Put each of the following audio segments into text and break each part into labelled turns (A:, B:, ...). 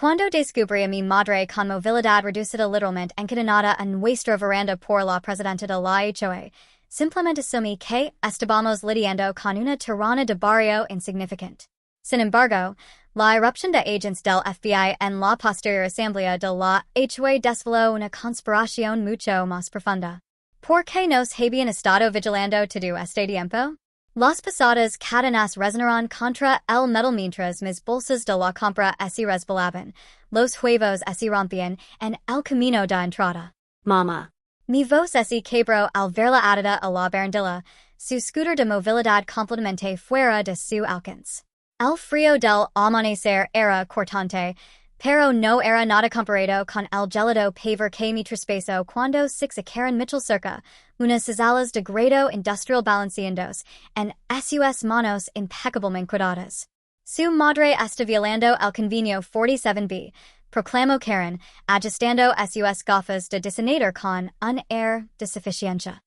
A: Cuando descubrí a mi madre con movilidad reducida literalmente encadenada en nuestra veranda por la presidenta de la HOA, simplemente asumí que estábamos lidiando con una tirana de barrio insignificante. Sin embargo, la irrupción de agentes del FBI en la posterior asamblea de la HOA desveló una conspiración mucho más profunda. ¿Por qué nos habían estado vigilando todo este tiempo? Las pesadas cadenas resonaron contra el metal mientras mis bolsas de la compra se resbalaban, los huevos se rompían en el camino de entrada.
B: Mama.
A: Mi voz se quebró al verla atada a la barandilla, su scooter de movilidad completamente fuera de su alcance. El frío del amanecer era cortante, pero no era nada comparado con el gélido pavor que me traspasó cuando se sacaron Mitchell cerca, unas alas de grado industrial balanceándose en sus manos impecablemente cuidadas. Su madre está violando el convenio 47B, proclamó Karen, ajustando sus gafas de diseñador con un air de suficiencia.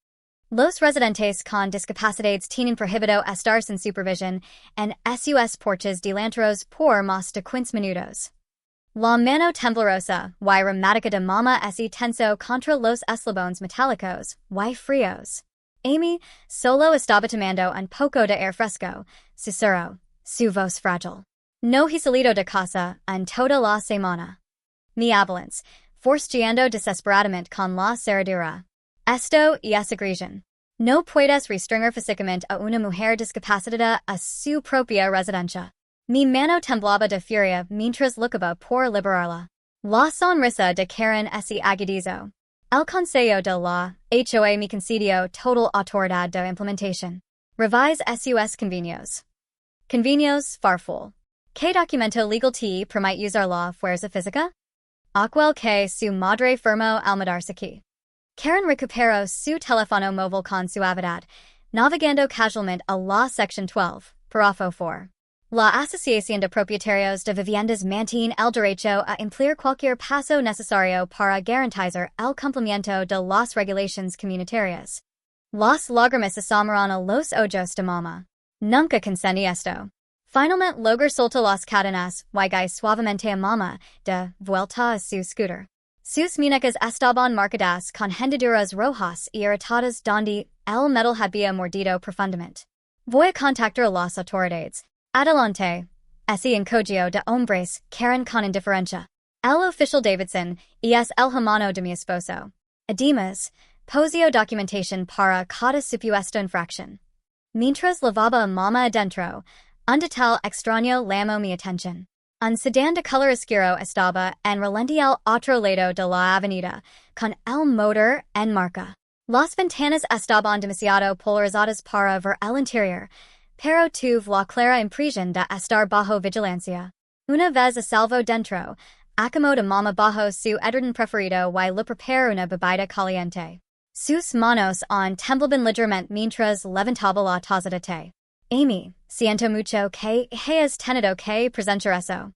A: Los residentes con discapacidades tienen prohibido estar sin supervisión en sus porches delanteros por más de 15 minutos. La mano temblorosa y reumática de mamá se tensó contra los eslabones metálicos y fríos. Amy solo estaba tomando un poco de aire fresco, susurró, su voz frágil. No he salido de casa en toda la semana. Mi ambulance, forcejeando desesperadamente con la cerradura. Esto es agresión. No puedes restringir físicamente a una mujer discapacitada a su propia residencia. Mi mano temblaba de furia mientras luchaba por liberarla. La sonrisa de Karen se agudizó. El Consejo de la HOA me concedió total autoridad de implementación. Revise sus convenios. Convenios farful. ¿Qué documento legal te permite usar la fuerza física? Aquel que su madre firmó al mudarse aquí. Karen recuperó su teléfono móvil con suavidad, navegando casualmente a la sección 12, párrafo 4. La Asociación de Propietarios de Viviendas mantiene el derecho a emplear cualquier paso necesario para garantizar el cumplimiento de las regulaciones comunitarias. Las lágrimas asomaron a los ojos de mamá. Nunca consentí esto. Finalmente logró soltar las cadenas y guió suavemente a mamá de vuelta a su scooter. Sus muñecas estaban marcadas con hendiduras rojas y irritadas donde el metal había mordido profundamente. Voy a contactar a las autoridades. Adelante. Ese encogió de hombres, Karen con indiferencia. El oficial Davidson es el hermano de mi esposo. Además, poseo documentación para cada supuesta infracción. Mientras lavaba a mamá adentro, un detalle extraño llamó mi atención. Un sedán de color oscuro estaba en relente al otro lado de la avenida, con el motor en marcha. Las ventanas estaban demasiado polarizadas para ver el interior, pero tuve la clara impresión de estar bajo vigilancia. Una vez a salvo dentro, acomodó a mamá bajo su edredón preferido y le preparó una bebida caliente. Sus manos temblaban ligeramente mientras levantaba la taza de té. Amy, siento mucho que hayas tenido que presenciar eso.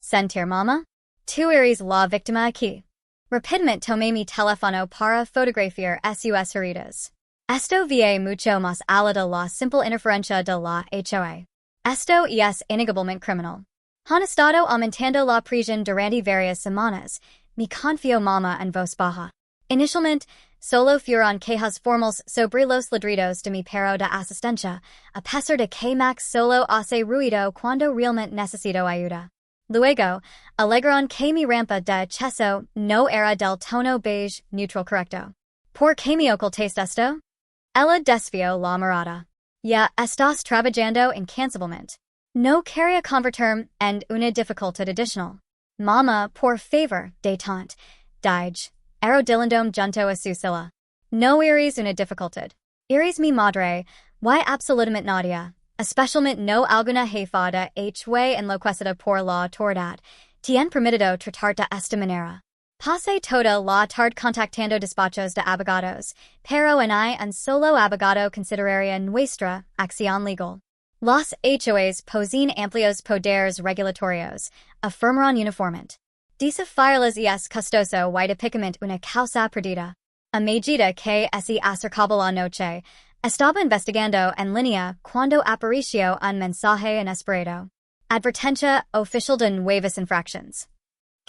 A: ¿Sentir, mamá? Tú eres la víctima aquí. Rápidamente tomé mi teléfono para fotografiar sus heridas. Esto va mucho más allá de la simple interferencia de la HOA. Esto es innegablemente criminal. Han estado aumentando la prisión durante varias semanas, me confió mamá en voz baja. Inicialmente, solo fueron quejas formales sobre los ladridos de mi perro de asistencia, a pesar de que Max solo hace ruido cuando realmente necesito ayuda. Luego, alegaron que mi rampa de acceso no era del tono beige neutral correcto. ¿Por qué me ocultaste esto? Ella desvió la mirada. Ya estás trabajando incansablemente. No quería convertirme en una dificultad adicional. Mamá, por favor, detente. Dije. Aerodilindom junto a su silla. No eres una dificultad. Eres mi madre, y absolutamente nadie, especialmente no alguna jefa de HOA enloquecida por la autoridad, te han permitido tratar de esta manera. Pasé toda la tarde contactando despachos de abogados, pero un solo abogado consideraría nuestra acción legal. Las HOAs poseen amplios poderes regulatorios, afirmaron uniformemente. Desafiarlas es costoso y típicamente una causa perdida. A medida que se acercaba la noche, estaba investigando en línea cuando apareció un mensaje inesperado. Advertencia oficial de nuevas infracciones.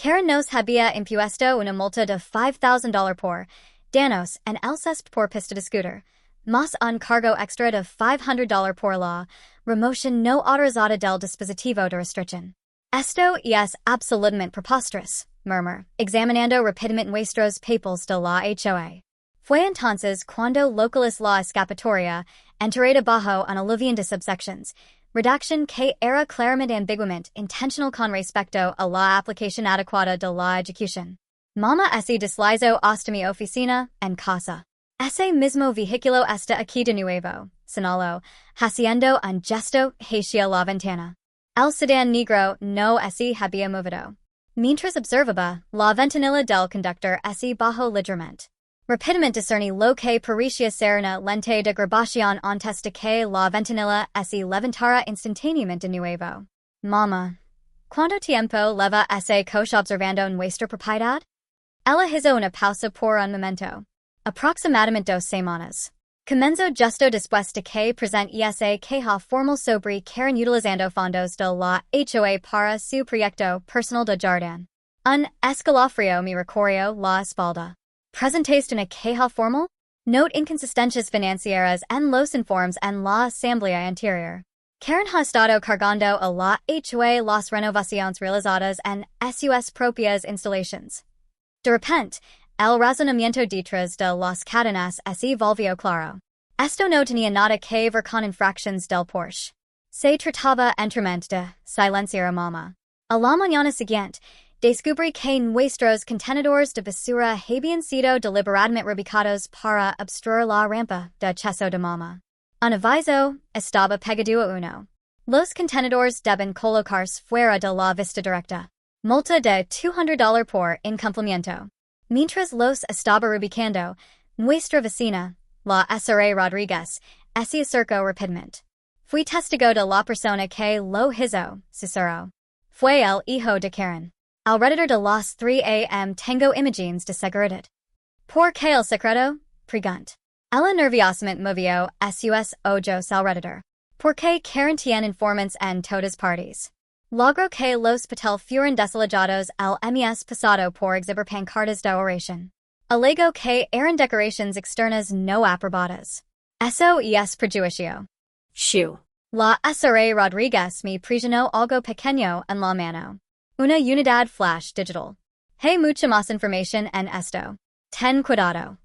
A: Karen nos había impuesto una multa de $5,000 por danos en el césped por pista de scooter, más un cargo extra de $500 por la remoción no autorizada del dispositivo de restricción. Esto es absolutamente preposterous, murmur, examinando rápidamente nuestros papeles de la HOA. Fue entonces cuando localiz la escapatoria, enterrada bajo una aluvión de subsections, redacción que era claramente ambiguamente intentional con respecto a la aplicación adecuada de la ejecución. Mama se deslizó hasta mi oficina, en casa. Ese mismo vehículo está aquí de nuevo, señaló, haciendo un gesto hacia la ventana. El sedán negro no se había movido. Mientras observaba, la ventanilla del conductor se bajó ligeramente. Rápidamente discerní lo que parecía ser una lente de grabación antes de que la ventanilla se levantara instantáneamente de nuevo. Mama, ¿cuánto tiempo lleva ese coche observando nuestra propiedad? Ella hizo una pausa por un momento. Aproximadamente 2 semanas. Comenzó justo después de que presentase queja formal sobre Karen utilizando fondos de la HOA para su proyecto personal de jardín. Un escalofrío me recorrió la espalda. ¿Presentaste una queja formal? Note inconsistencias financieras en los informes en la asamblea anterior. Karen ha estado cargando a la HOA las renovaciones realizadas en sus propias instalaciones. De repente, el razonamiento detrás de las cadenas se volvió claro. Esto no tenía nada que ver con infracciones del Porsche. Se trataba enteramente de silenciar a Mama. A la mañana siguiente, descubrí que nuestros contenedores de basura habían sido deliberadamente reubicados para obstruir la rampa de acceso de Mama. Un aviso estaba pegado a uno. Los contenedores deben colocarse fuera de la vista directa. Multa de $200 por incumplimiento. Mientras los estaba reubicando, nuestra vecina, la SRA Rodríguez, se acercó rápidamente. Fui testigo de la persona que lo hizo, susurró. Fue el hijo de Karen. Alrededor de las 3 a.m. tengo imágenes de seguridad. ¿Por qué el secreto? Pregunt. Ella nerviosamente movió sus ojos alrededor. ¿Por qué Karen tiene informantes en todas partes? Logró que los papeles fueran desalojados el mes pasado por exhibir pancartas de oración. Alegó que eran decoraciones externas no aprobadas. Eso es perjuicio.
B: Shoo.
A: La SRA Rodríguez me presionó algo pequeño en la mano. Una unidad flash digital. Hay mucha más información en esto. Ten cuidado.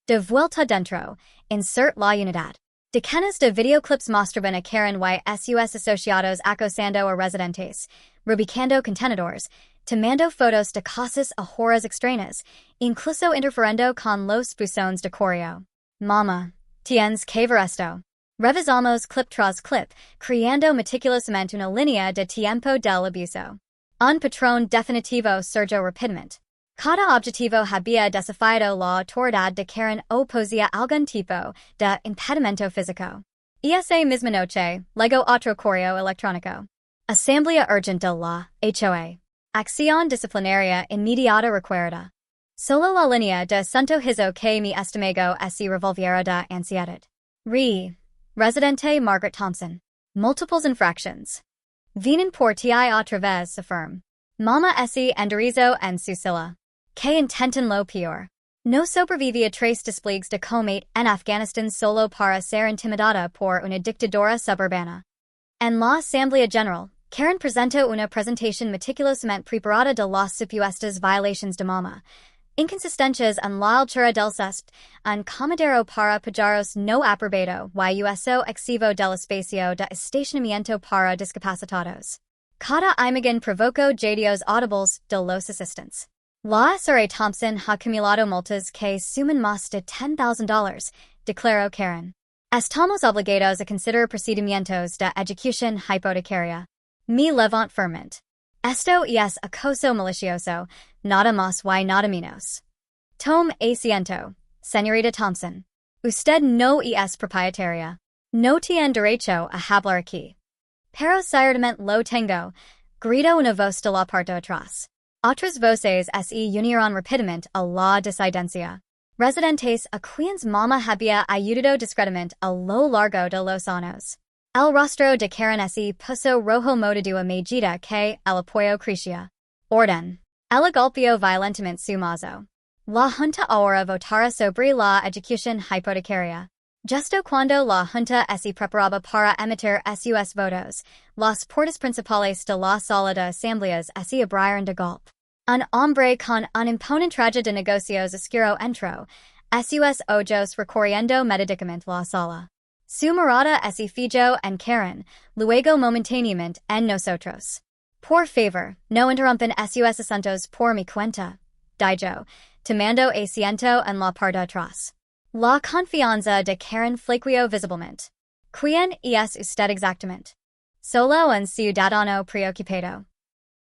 A: De vuelta dentro, insert la unidad. Decenas de videoclips mostraban a Karen y sus asociados acosando a residentes, reubicando contenedores, tomando fotos de cosas a horas extrañas, incluso interfiriendo con los buzones de correo. Mama, tienes que ver esto. Revisamos clip tras clip, creando meticulosamente una línea de tiempo del abuso. Un patrón definitivo surgió rápidamente. Cada objetivo había desafiado la autoridad de Karen o posía algún tipo de impedimento físico. Esa misma noche, legó otro correo electrónico. Asamblea urgente de la HOA. Acción disciplinaria inmediata requerida. Solo la línea de Santo hizo que mi estómago se revolviera de ansiedad. Residente Margaret Thompson. Multiples infractions. Vienen por ti otra vez, affirm. Mama se enderezó en su silla. Que intentan lo peor. No sobrevivía 3 despliegues de combate en Afganistán solo para ser intimidada por una dictadura suburbana. En la Asamblea General, Karen presentó una presentación meticulosamente preparada de las supuestas violaciones de Mama. Inconsistencias en la altura del césped, un comedero para pajaros no aprobado y uso excesivo del espacio de estacionamiento para discapacitados. Cada imagen provocó jadios audibles de los asistentes. La SRA Thompson ha acumulado multas que suman más de $10,000, declaró Karen. Estamos obligados a considerar procedimientos de ejecución hipotecaria. Me levant firmemente. Esto es acoso malicioso, nada más y nada menos. Tome asiento, señorita Thompson. Usted no es propietaria. No tiene derecho a hablar aquí. Pero ciertamente lo tengo, gritó una voz de la parte de atrás. Otras voces se unieron rápidamente a la disidencia. Residentes a quienes Mama había ayudado discretamente a lo largo de los años. El rostro de Karen se puso rojo modo de una medida que el apoyo crecía. Orden. El golpeo violentamente su mazo. La Junta ahora votará sobre la ejecución hipotecaria. Justo cuando la Junta se preparaba para emitir sus votos, las puertas principales de la sala de asambleas se abrieron de golpe. Un hombre con un imponente traje de negocios oscuro entró, sus ojos recorriendo medicamente la sala. Su mirada se fijó en Karen, luego momentáneamente en nosotros. Por favor, no interrumpen sus asuntos por mi cuenta, dijo, tomando asiento en la parte atrás. La confianza de Karen flaqueó visiblemente. ¿Quién es usted exactamente? Solo un ciudadano preocupado.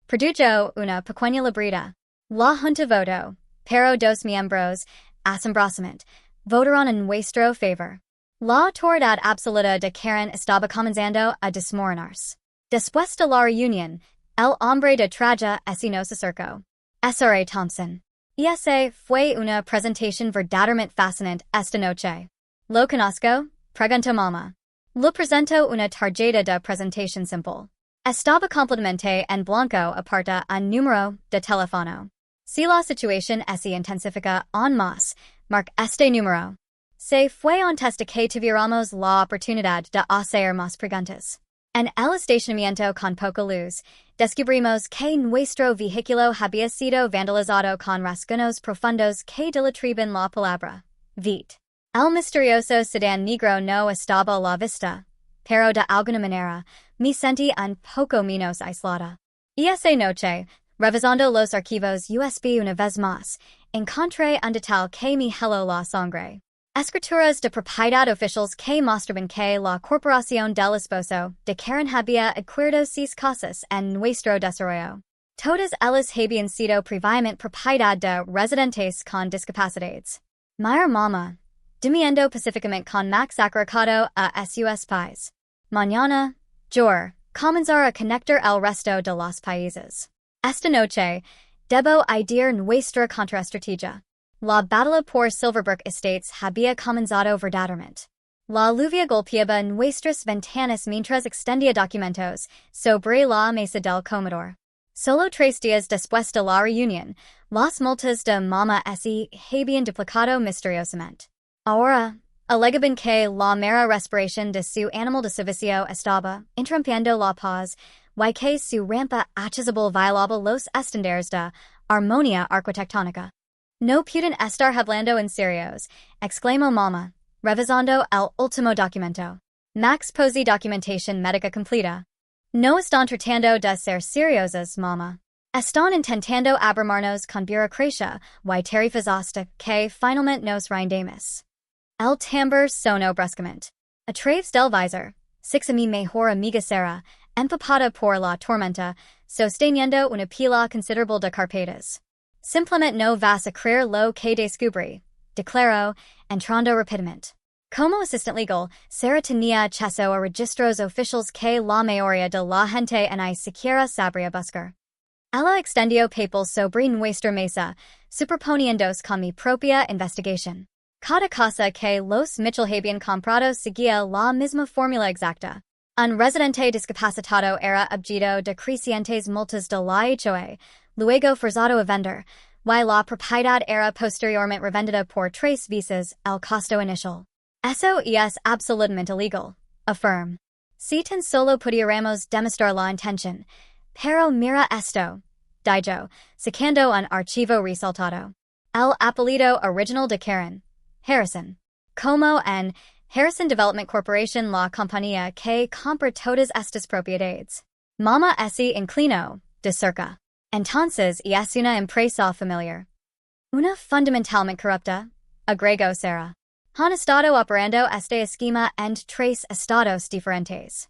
A: Produjo una pequeña libreta. La Junta votó, pero dos miembros, asombrosamente, votaron en nuestro favor. La autoridad absoluta de Karen estaba comenzando a desmoronarse. Después de la reunión, el hombre de traje se nos acercó. Sra. Thompson. Esa fue una presentación verdaderamente fascinante esta noche. ¿Lo conozco? Preguntó mamá. Le presentó una tarjeta de presentación simple. Estaba completamente en blanco aparte un número de teléfono. Si la situación se intensifica aún más, marque este número. Se fue antes de que tuviéramos la oportunidad de hacer más preguntas. En el estacionamiento con poca luz, descubrimos que nuestro vehículo había sido vandalizado con rasguños profundos que deletreaban la palabra VIT. El misterioso sedán negro no estaba a la vista, pero de alguna manera, me sentí un poco menos aislada. Y esa noche, revisando los archivos USB una vez más, encontré un detalle que me heló la sangre. Escrituras de propiedad oficiales que mostraban que la corporación del esposo de Karen había adquirido sus casas en nuestro desarrollo. Todas ellas habían sido previamente propiedad de residentes con discapacidades. Mi mamá, durmiendo pacíficamente con Max sacrificado a sus pies. Mañana, yo comenzaré a conectar el resto de los países. Esta noche, debo ir nuestra contraestrategia. La batalla por Silverbrook Estates había comenzado verdaderamente. La lluvia golpeaba nuestras ventanas mientras extendía documentos sobre la mesa del comedor. Solo 3 días después de la reunión, las multas de mamá se habían duplicado misteriosamente. Ahora, alegaban que la mera respiración de su animal de servicio estaba interrumpiendo la paz, y que su rampa accesible violaba los estándares de armonía arquitectónica. No pueden estar hablando en serios, exclamó mamá, revisando el último documento. Max posee documentación médica completa. No están tratando de ser seriosas, mamá. Están intentando abrumarnos con burocracia y tarifas hasta que finalmente nos rindamos. El timbre sonó bruscamente. A través del visor, a mi mejor amiga Sarah, empapada por la tormenta, sosteniendo una pila considerable de carpetas. Simplemente no vas a creer lo que descubrí, declaró, entrando rápidamente. Como assistant legal, Sarah tenía acceso a registros oficiales que la mayoría de la gente ni siquiera sabría buscar. Ella extendió papeles sobre nuestra mesa, superponiéndose con mi propia investigación. Cada casa que los Mitchell habían comprado seguía la misma fórmula exacta. Un residente discapacitado era objeto de crecientes multas de la HOA, luego forzado a vender, y la propiedad era posteriormente revendida por 3 veces el costo inicial. Eso es absolutamente ilegal, affirm. Si tan solo pudiéramos demostrar la intención, pero mira esto, dijo, sacando un archivo resaltado. El apellido original de Karen, Harrison. Como en Harrison Development Corporation la compañía que compra todas estas propiedades. Mama se inclinó, de cerca. Entonces es una empresa familiar. Una fundamentalmente corrupta, agregó Sarah. Han estado operando este esquema en 3 estados diferentes.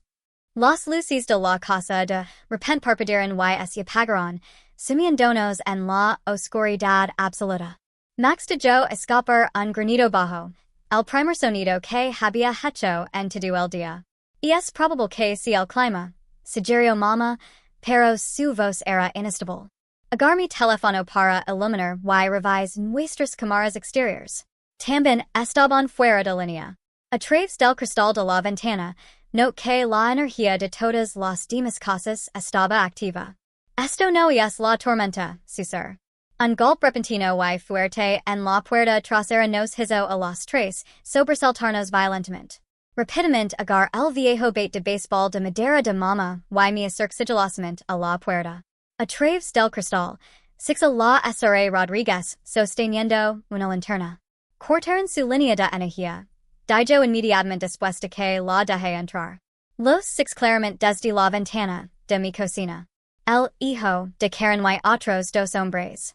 A: Las luces de la casa de repente parpadearon y se apagaron, sumiéndonos en la oscuridad absoluta. Max dejó escapar un granido bajo, el primer sonido que había hecho en todo el día. Y es probable que sea el clima, sugirió mamá, pero su voz era inestable. Agarré mi teléfono para iluminar y revisar nuestras cámaras exteriores. También estaban fuera de línea. A través del cristal de la ventana, noté que la energía de todas las demás casas estaba activa. Esto no es la tormenta, Susur. Un golpe repentino y fuerte en la puerta trasera nos hizo a los tres sobresaltarnos violentamente. Rapidamente agar el viejo bate de béisbol de madera de mama y me acerc sigilosamente a la puerta. A través del cristal, six a la SRA Rodríguez, sosteniendo una linterna. Cortaron su línea de energía. Dijo inmediatamente después de que la dejé entrar. Los six claramente desde la ventana de mi cocina. El hijo de Karen y otros dos hombres.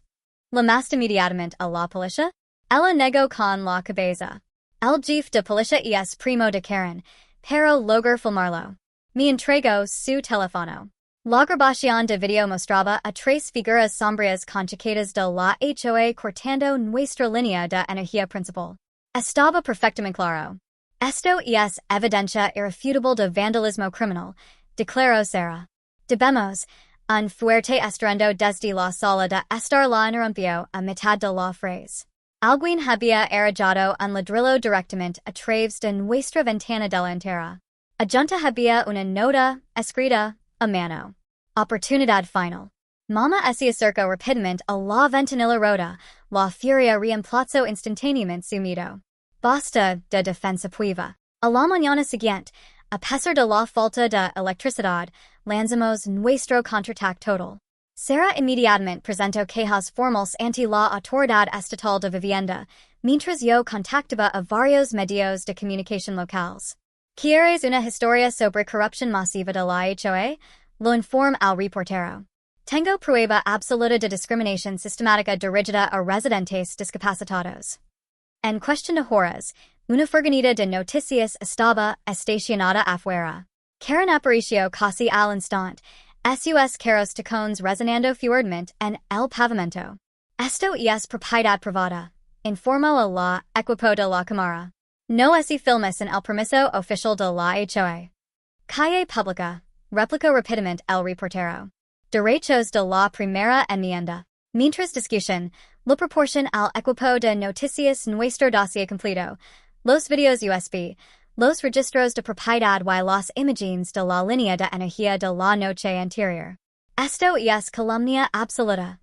A: Llamaste inmediatamente a la policía? Ella negó con la cabeza. El jefe de policía es primo de Karen, pero logró filmarlo. Me entregó su teléfono. La grabación de video mostraba a tres figuras sombrías conchicadas de la HOA cortando nuestra línea de energía principal. Estaba perfectamente claro. Esto es evidencia irrefutable de vandalismo criminal, declaró Sarah. Debemos, un fuerte estruendo desde la sala de estar la interrumpió a mitad de la frase. Alguien había arrojado un ladrillo directamente a través de nuestra ventana delantera. Adjunta había una nota escrita a mano. Oportunidad final. Mama se acercó rápidamente a la ventanilla rota, la furia reemplazó instantáneamente su miedo. Basta de defensa puiva. A la mañana siguiente, a pesar de la falta de electricidad, lanzamos nuestro contraataque total. Sarah inmediatamente presentó quejas formales ante la autoridad estatal de vivienda, mientras yo contactaba a varios medios de comunicación locales. ¿Quieres una historia sobre corrupción masiva de la HOA? Lo informa al reportero. Tengo prueba absoluta de discriminación sistemática dirigida a residentes discapacitados. En cuestión de horas, una furgoneta de noticias estaba estacionada afuera. Karen apareció casi al instante, sus carros tacones resonando fuertemente en el pavimento. Esto es propiedad privada, informó a la equipo de la cámara. No es filmes en el permiso oficial de la HOA. Calle pública, replicó rápidamente el reportero. Derechos de la primera enmienda. Mientras discusión, lo proporcion al equipo de noticias nuestro dossier completo, los videos USB, los registros de propiedad y las imágenes de la línea de energía de la noche anterior. Esto es calumnia absoluta.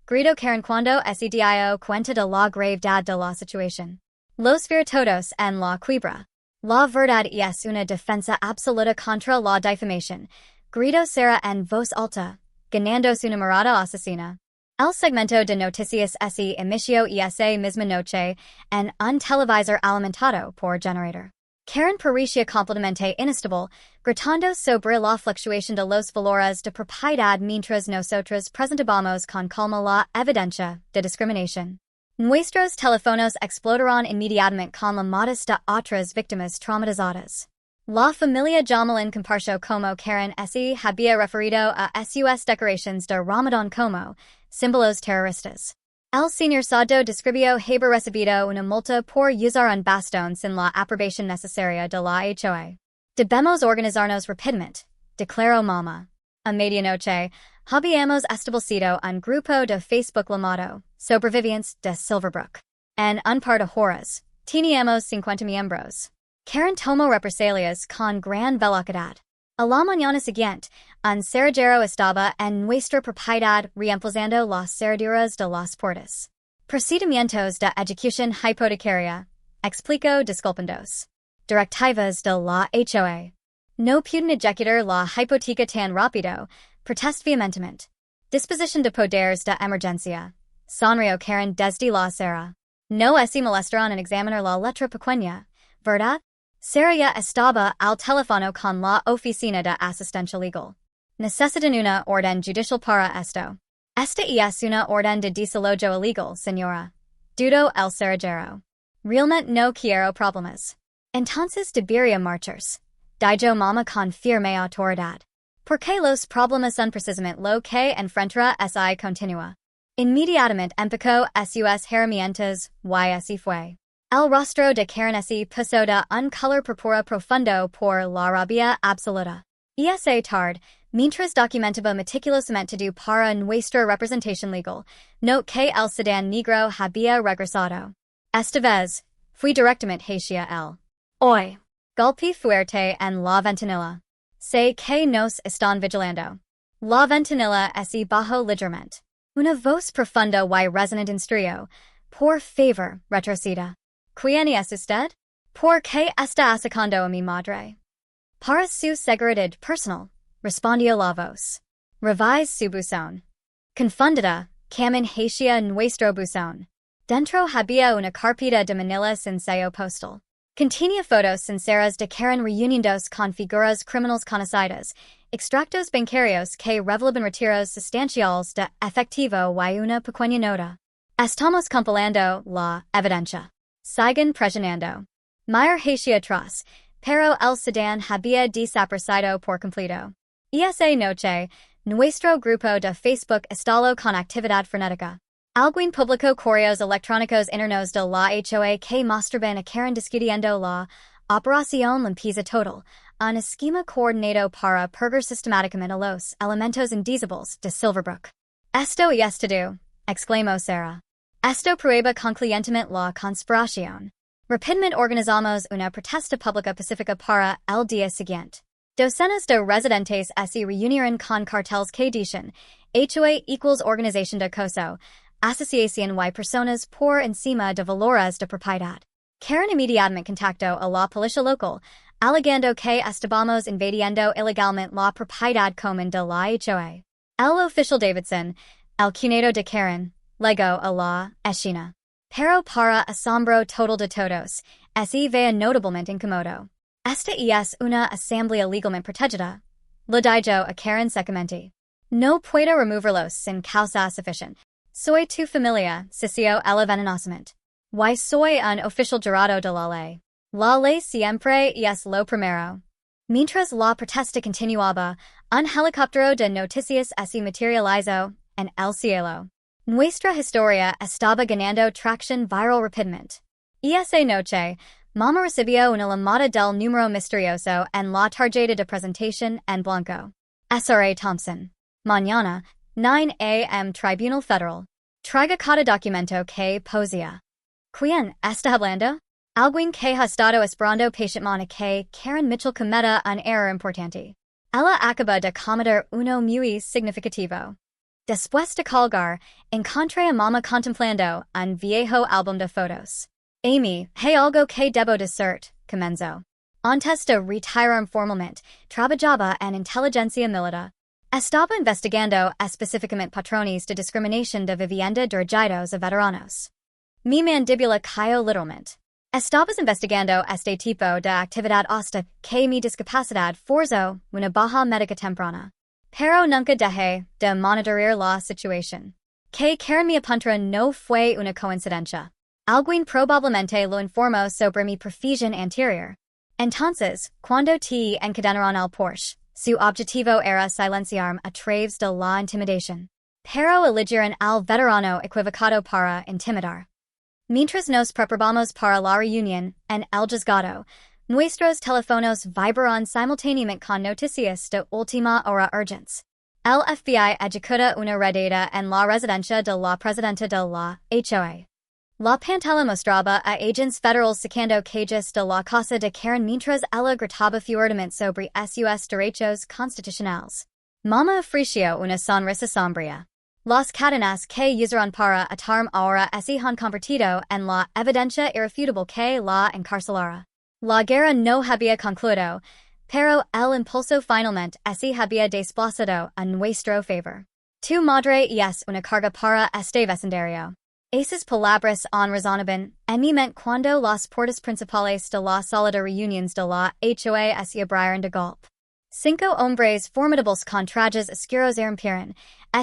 A: Gritó Karen cuando se dio cuenta de la gravedad de la situación. Los ver todos en la quiebra. La verdad es una defensa absoluta contra la difamación, gritó Sarah en voz alta, ganando su numerada asesina. El segmento de noticias se emitió esa misma noche en un televisor alimentado por generator. Karen parecía completamente inestable, gritando sobre la fluctuación de los valores de propiedad mientras nosotros presentábamos con calma la evidencia de discriminación. Nuestros teléfonos explotaron inmediatamente con llamadas de otras víctimas traumatizadas. La familia Jamalin compartió como Karen se había referido a sus decoraciones de Ramadán como símbolos terroristas. El señor Sado describió haber recibido una multa por usar un bastón sin la aprobación necesaria de la HOA. Debemos organizarnos rápidamente, declaró Mama. A medianoche, habíamos establecido un grupo de Facebook llamado Sobrevivientes de Silverbrook. En un par de horas, teníamos 50 miembros. Karen tomó represalias con gran velocidad. A la mañana siguiente, un cerrajero estaba en nuestra propiedad reemplazando las cerraduras de las puertas. Procedimientos de ejecución hipotecaria, explicó disculpandos. Directivas de la HOA. No pueden ejecutar la hipoteca tan rápido, protest vehementemente. Disposición de poderes de emergencia. Sonrió Karen desde la acera. No se molestaron en examinar la letra pequeña, ¿verdad? Sarah ya estaba al teléfono con la oficina de asistencia legal. Necesitan una orden judicial para esto. Esta es una orden de desalojo ilegal, señora. Dudó el cerrajero. Realmente no quiero problemas. Entonces debería marcharse. Dijo Mama con firme autoridad. Porque los problemas son precisamente lo que enfrentará si continúa. Inmediatamente empezó sus herramientas y así fue. El rostro de Karen se puso de un color púrpura profundo por la rabia absoluta. Esa tarde, mientras documentaba meticulosamente todo para nuestra representación legal, note que el sedán negro había regresado. Esta vez, fui directamente hacia él. Hoy, golpe fuerte en la ventanilla. Sé que nos están vigilando. La ventanilla esse bajo ligeramente. Una voz profunda y resonant instrio. Por favor, retroceda. ¿Quién es usted? ¿Por qué está sacando a mi madre? Para su seguridad personal, respondió la voz. Revise su buzón. Confundida, camin hacia nuestro buzón. Dentro había una carpeta de manila sin sello postal. Contenía fotos sinceras de Karen reunidos con figuras criminales conocidas, extractos bancarios que revelaban retiros sustanciales de efectivo y una pequeña nota. Estamos compilando la evidencia. Sigan presionando. Mayor hacia atrás, pero el sedán había desaparecido por completo. Esa noche, nuestro grupo de Facebook estalló con actividad frenética. Alguien publicó correos electrónicos internos de la HOA que mostraban a Karen discutiendo la operación limpieza total, un esquema coordinado para purgar sistemáticamente los elementos indisibles de Silverbrook. Esto y esto, exclamó Sarah. Esto prueba concluyentemente la conspiración. Rápidamente organizamos una protesta pública pacífica para el día siguiente. Docenas de residentes se reunieron con carteles que dicen HOA equals Organización de Acoso, Asociación y personas por encima de valores de propiedad. Karen inmediatamente contactó a la policía local, alegando que estábamos invadiendo ilegalmente la propiedad común de la HOA. El oficial Davidson, el cuñado de Karen, legó a la escena. Pero para asombro total de todos, se veía notablemente incómodo. Esta es una asamblea legalmente protegida. Le dijo a Karen secamente. No puedo removerlos sin causa suficiente. Soy tu familia, Cicio el envenenamiento. Y soy un oficial jurado de la ley. La ley siempre es lo primero. Mientras la protesta continuaba, un helicóptero de noticias se materializó en el cielo. Nuestra historia estaba ganando tracción viral rápidamente. Esa noche, Mama recibió una llamada del número misterioso en la tarjeta de presentación en blanco. SRA Thompson. Mañana, 9 a.m. Tribunal Federal. Traiga cada documento que posea. ¿Quién está hablando? Alguien que ha estado esperando pacientemente que Karen Mitchell cometa un error importante. Ella acaba de cometer uno muy significativo. Después de colgar, encontré a Mama contemplando un viejo álbum de fotos. Amy, hay algo que debo decirte, comenzó. Antes de retirarme formalmente, trabajaba en inteligencia militar. Estaba investigando específicamente patrones de discriminación de vivienda dirigidos a veteranos. Mi mandíbula cayó literalmente. Estabas investigando este tipo de actividad hasta que mi discapacidad forzó una baja médica temprana. Pero nunca dejé de monitorear la situación. Que Karen me apuntara no fue una coincidencia. Alguien probablemente lo informó sobre mi profesión anterior. Entonces, cuando te encadenaron al Porsche, su objetivo era silenciarme a través de la intimidación. Pero eligieron al veterano equivocado para intimidar. Mientras nos preparamos para la reunión en el juzgado, nuestros teléfonos vibraron simultáneamente con noticias de última hora urgentes. El FBI ejecuta una redada en la residencia de la presidenta de la HOA. La pantalla mostraba a agents federales sacando calles de la casa de Karen mientras ella gritaba fuertemente sobre sus derechos constitucionales. Mama ofreció una sonrisa sombría. Las cadenas que usaron para atarme ahora se han convertido en la evidencia irrefutable que la encarcelara. La guerra no había concluido, pero el impulso finalmente se había desplazado a nuestro favor. Tu madre es una carga para este vecindario. Esas palabras resonaban en mi mente cuando las puertas principales de la sala de reuniones de la HOA se abrieron de golpe. 5 hombres formidables con trajes oscuros irrumpieron,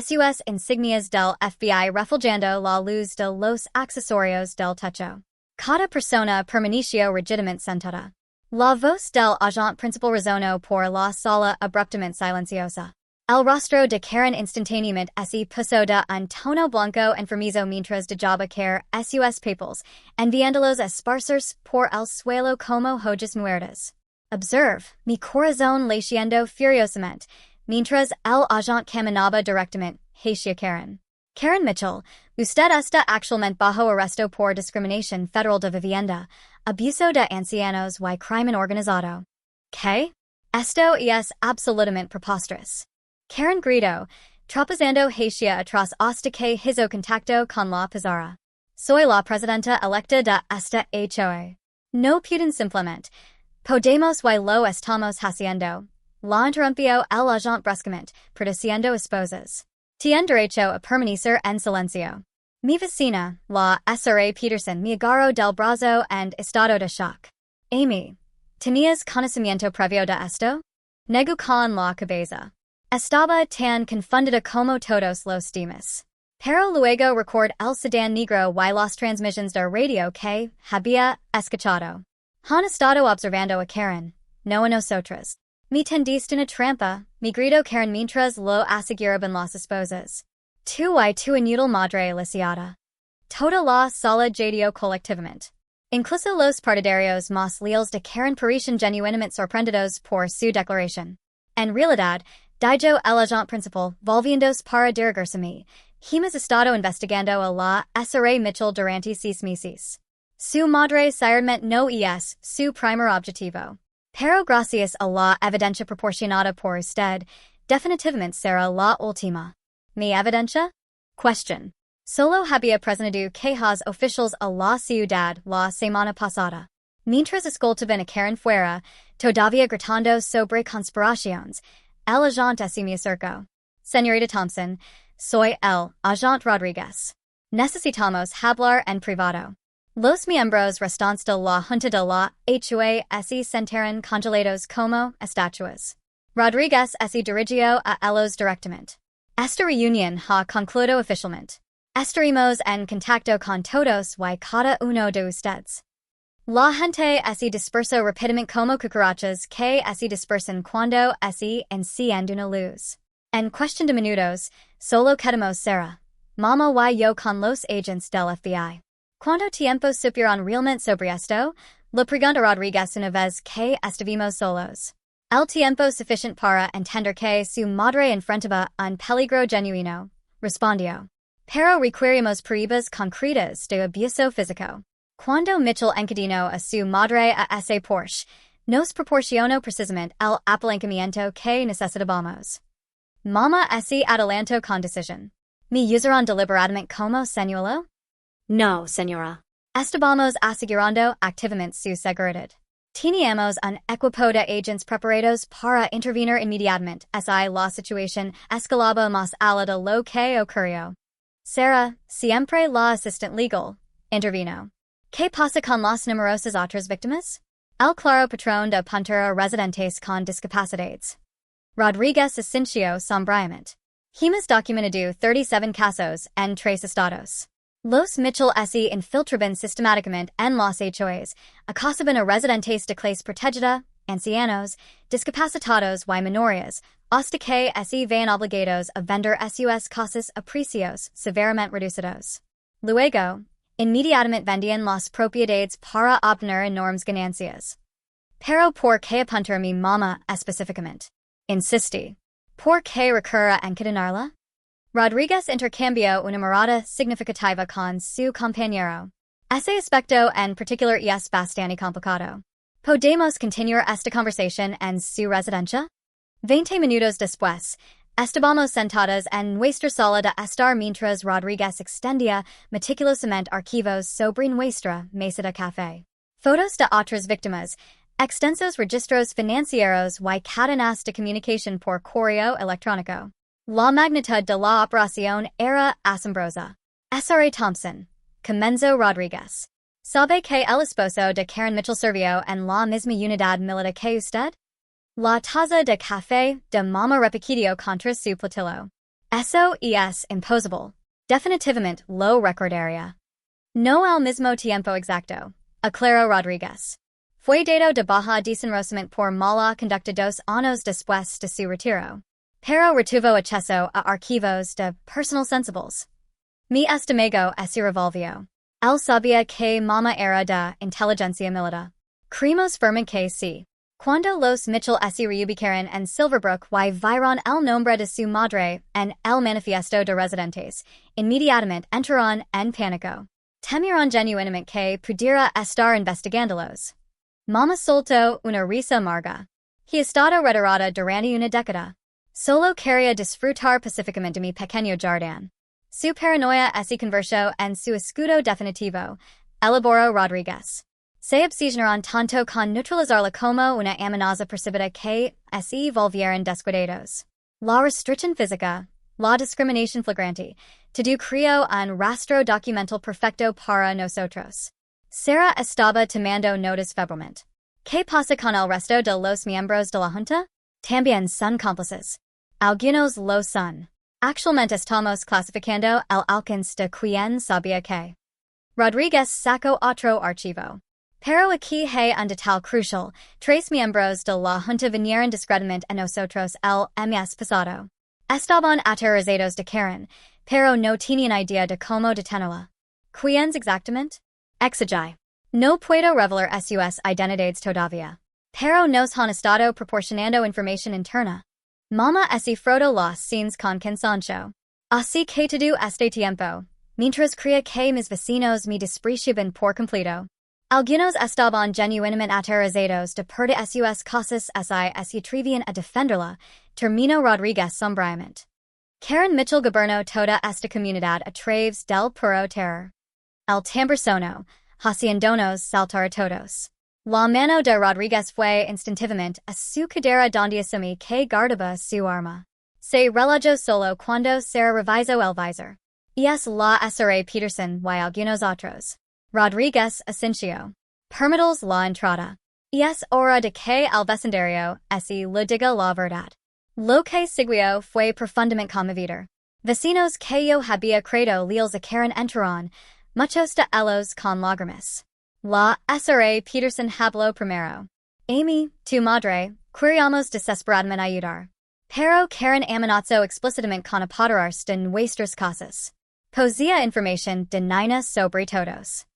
A: sus insignias del FBI reflejando la luz de los accesorios del techo. Cada persona permaneció rigidamente sentada. La voz del agente principal resonó por la sala abruptamente silenciosa. El rostro de Karen instantáneamente se puso de un tono blanco enfermizo mientras dejaba caer sus papeles, enviándolos a esparcirse por el suelo como hojas muertas. Observe, mi corazón latiendo furiosamente, mientras el agente caminaba directamente hacia Karen. Karen Mitchell, usted está actualmente bajo arresto por discriminación federal de vivienda, abuso de ancianos y crimen organizado. ¿Qué? Esto es absolutamente preposterous. Karen Grito, tropezando hacia atrás hasta que hizo contacto con la pizarra. Soy la presidenta electa de esta HOA. No pueden simplemente. Podemos y lo estamos haciendo. La interrumpió el agente bruscamente, produciendo esposas. Tien derecho a permanecer en silencio. Mi vecina, la Sra. Peterson, me agarró del brazo en estado de shock. Amy, ¿tenías conocimiento previo de esto? Negó con la cabeza. Estaba tan confundida como todos los demás. Pero luego record el sedán negro y las transmisiones de radio que había escuchado. Han estado observando a Karen, no a nosotros. Me tendiste una trampa, me gritó Karen mientras lo aseguraban las esposas. Tú y tu inútil madre lisiada. Toda la sala jadeó colectivamente. Incluso los partidarios más leales de Karen parecían genuinamente sorprendidos por su declaración. En realidad, dijo el agente principal, volviéndose para dirigirse a mí. Hemos estado investigando a la Sra. Mitchell durante 6 meses. Su madre ciertamente no es su primer objetivo. Pero gracias a la evidencia proporcionada por usted, definitivamente será la última. ¿Mi evidencia? Question. Solo había presentado quejas oficiales a la ciudad la semana pasada. Mientras escoltaban a Karen fuera, todavía gritando sobre conspiraciones, el agente se me acercó. Señorita Thompson, soy el agente Rodríguez. Necesitamos hablar en privado. Los miembros restantes de la Junta de la HOA se sentaron congelados como estatuas. Rodríguez se dirigió a ellos directamente. Esta reunión ha concluido oficialmente. Estaremos en contacto con todos y cada uno de ustedes. La gente se dispersó rápidamente como cucarachas que se dispersan cuando se enciende una luz. En cuestión de minutos, solo quedamos Sarah, Mama y yo con los agentes del FBI. ¿Cuánto tiempo supieron realmente sobre esto? Le preguntó Rodríguez una vez que estuvimos solos. El tiempo suficiente para entender que su madre enfrentaba un peligro genuino, respondió. Pero requerimos pruebas concretas de abuso físico. Cuando Mitchell encadenó a su madre a ese Porsche, nos proporcionó precisamente el apalancamiento que necesitábamos. Mama se adelantó con decisión. ¿Me usaron deliberadamente como señuelo?
B: No, señora.
A: Estábamos asegurando activamente su seguridad. Teníamos un equipo de agentes preparados para intervenir inmediatamente si la situación escalaba más allá de lo que ocurrió. Sarah, siempre la asistente legal, intervino. ¿Qué pasa con las numerosas otras víctimas? El claro patrón de apuntar a residentes con discapacidades. Rodríguez asintió sombríamente. Hemos documentado 37 casos en 3 estados. Los Mitchell se infiltraban sistemáticamente en las HOAs, acosaban a residentes de clase protegida, ancianos, discapacitados y menores, hasta que se ven obligados a vender sus casas a precios severamente reducidos. Luego, inmediatamente vendían las propiedades para obtener enormes ganancias. Pero ¿por qué apuntar a mi mamá específicamente? Insistí. ¿Por qué recurrir a encadenarla? Rodríguez intercambió una mirada significativa con su compañero. Ese aspecto en particular es bastante complicado. ¿Podemos continuar esta conversación en su residencia? 20 minutos después, estábamos sentadas en nuestra sala de estar mientras Rodríguez extendía meticulosamente archivos sobre nuestra mesa de café. Fotos de otras víctimas, extensos registros financieros y cadenas de comunicación por correo electrónico. La magnitud de la operación era asombrosa. Sra. Thompson, comenzó Rodríguez. ¿Sabe que el esposo de Karen Mitchell sirvió en la misma unidad militar que usted? La taza de café de Mama repitió contra su platillo. Eso es imposible. Definitivamente lo recordaría. No al mismo tiempo exacto, aclaró Rodríguez. Fue dado de baja desenrosamiento por mala conducta 2 años después de su retiro. Pero retuvo acceso a archivos de personal sensibles. Mi estimego se revolvió. Él sabía que Mama era de inteligencia militar. Creemos firme que sí. Cuando los Mitchell se reubicaron en Silverbrook y vieron el nombre de su madre en el manifiesto de residentes, inmediatamente entraron en pánico. Temieron genuinamente que pudiera estar investigándolos. Mama soltó una risa amarga. He estado retirada durante una década. Solo quería disfrutar pacificamente mi pequeño jardín. Su paranoia es converso en su escudo definitivo. Elaboró Rodríguez. Se obsesionaron tanto con neutralizarla como una amenaza precipita que se volvieron descuidados. La restricción física, la discriminación flagrante, todo creó un rastro documental perfecto para nosotros. Sara estaba tomando notas febrilmente. ¿Qué pasa con el resto de los miembros de la Junta? También son cómplices. Algunos lo son. Actualmente estamos clasificando el alcance de quien sabía que. Rodríguez sacó otro archivo. Pero aquí hay un detalle crucial. 3 miembros de la Junta vinieron discretamente a nosotros el mes pasado. Estaban aterrorizados de Karen, pero no tenían idea de cómo detenerla. ¿Quiénes exactamente? Exige. No puedo revelar sus identidades todavía. Pero nos han estado proporcionando información interna. Mama frodo las scenes con cansancio. Así que todo este tiempo, mientras creía que mis vecinos me despreciaban por completo. Algunos estaban genuinamente aterrorizados de perder sus casas se atrevían a defenderla, terminó Rodríguez sombríamente. Karen Mitchell gobernó toda esta comunidad a través del puro terror. El timbre sonó, haciéndonos saltar a todos. La mano de Rodríguez fue instintivamente a su cadera donde asumí que guardaba su arma. Se relajó solo cuando se revisó el visor. Es la SRA Peterson y algunos otros. Rodríguez asintió. Permitimos la entrada. Es hora de que el vecindario le diga la verdad. Lo que siguió fue profundamente conmovedor. Vecinos que yo había creído leales a Karen entraron, muchos de ellos con lágrimas. La SRA Peterson habló primero. Amy, tu madre, queríamos desesperadamente ayudar. Pero Karen amenazó explícitamente con apoderarse de nuestras casas. Posía información de Nina sobre todos.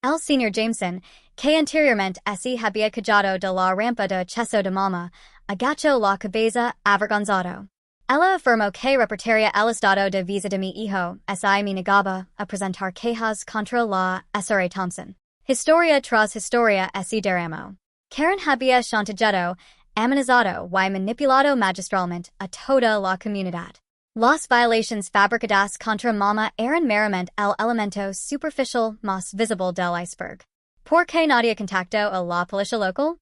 A: El señor Jameson, que anteriormente había callado de la rampa de acceso de Mama, agachó la cabeza avergonzado. Ella afirmó que reportaría el estado de visa de mi hijo, me negaba a presentar quejas contra la SRA Thompson. Historia tras historia derramó. Karen había chantajeado, amenazado y manipulado magistralmente a toda la comunidad. Las violaciones fabricadas contra Mama eran meramente el elemento superficial más visible del iceberg. ¿Por qué nadie contactó a la policía local?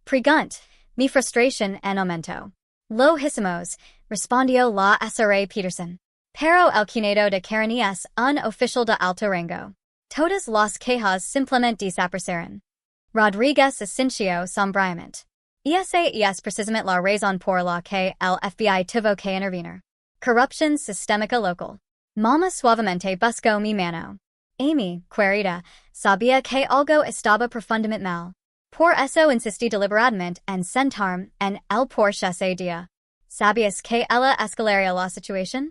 A: Pregunt, mi frustración en aumento. Lo hicimos, respondió la SRA Peterson. Pero el cuñado de Karen es un oficial de alto rango. Todas las quejas simplemente desaparecieron. Rodríguez asintió sombríamente. Esa es precisamente la razón por la que el FBI tuvo que intervenir. Corrupción sistémica local. Mama suavemente buscó mi mano. Amy, querida, sabía que algo estaba profundamente mal. Por eso insistí deliberadamente en sentarme en el porche ese día. ¿Sabías que ella escalaría la situación?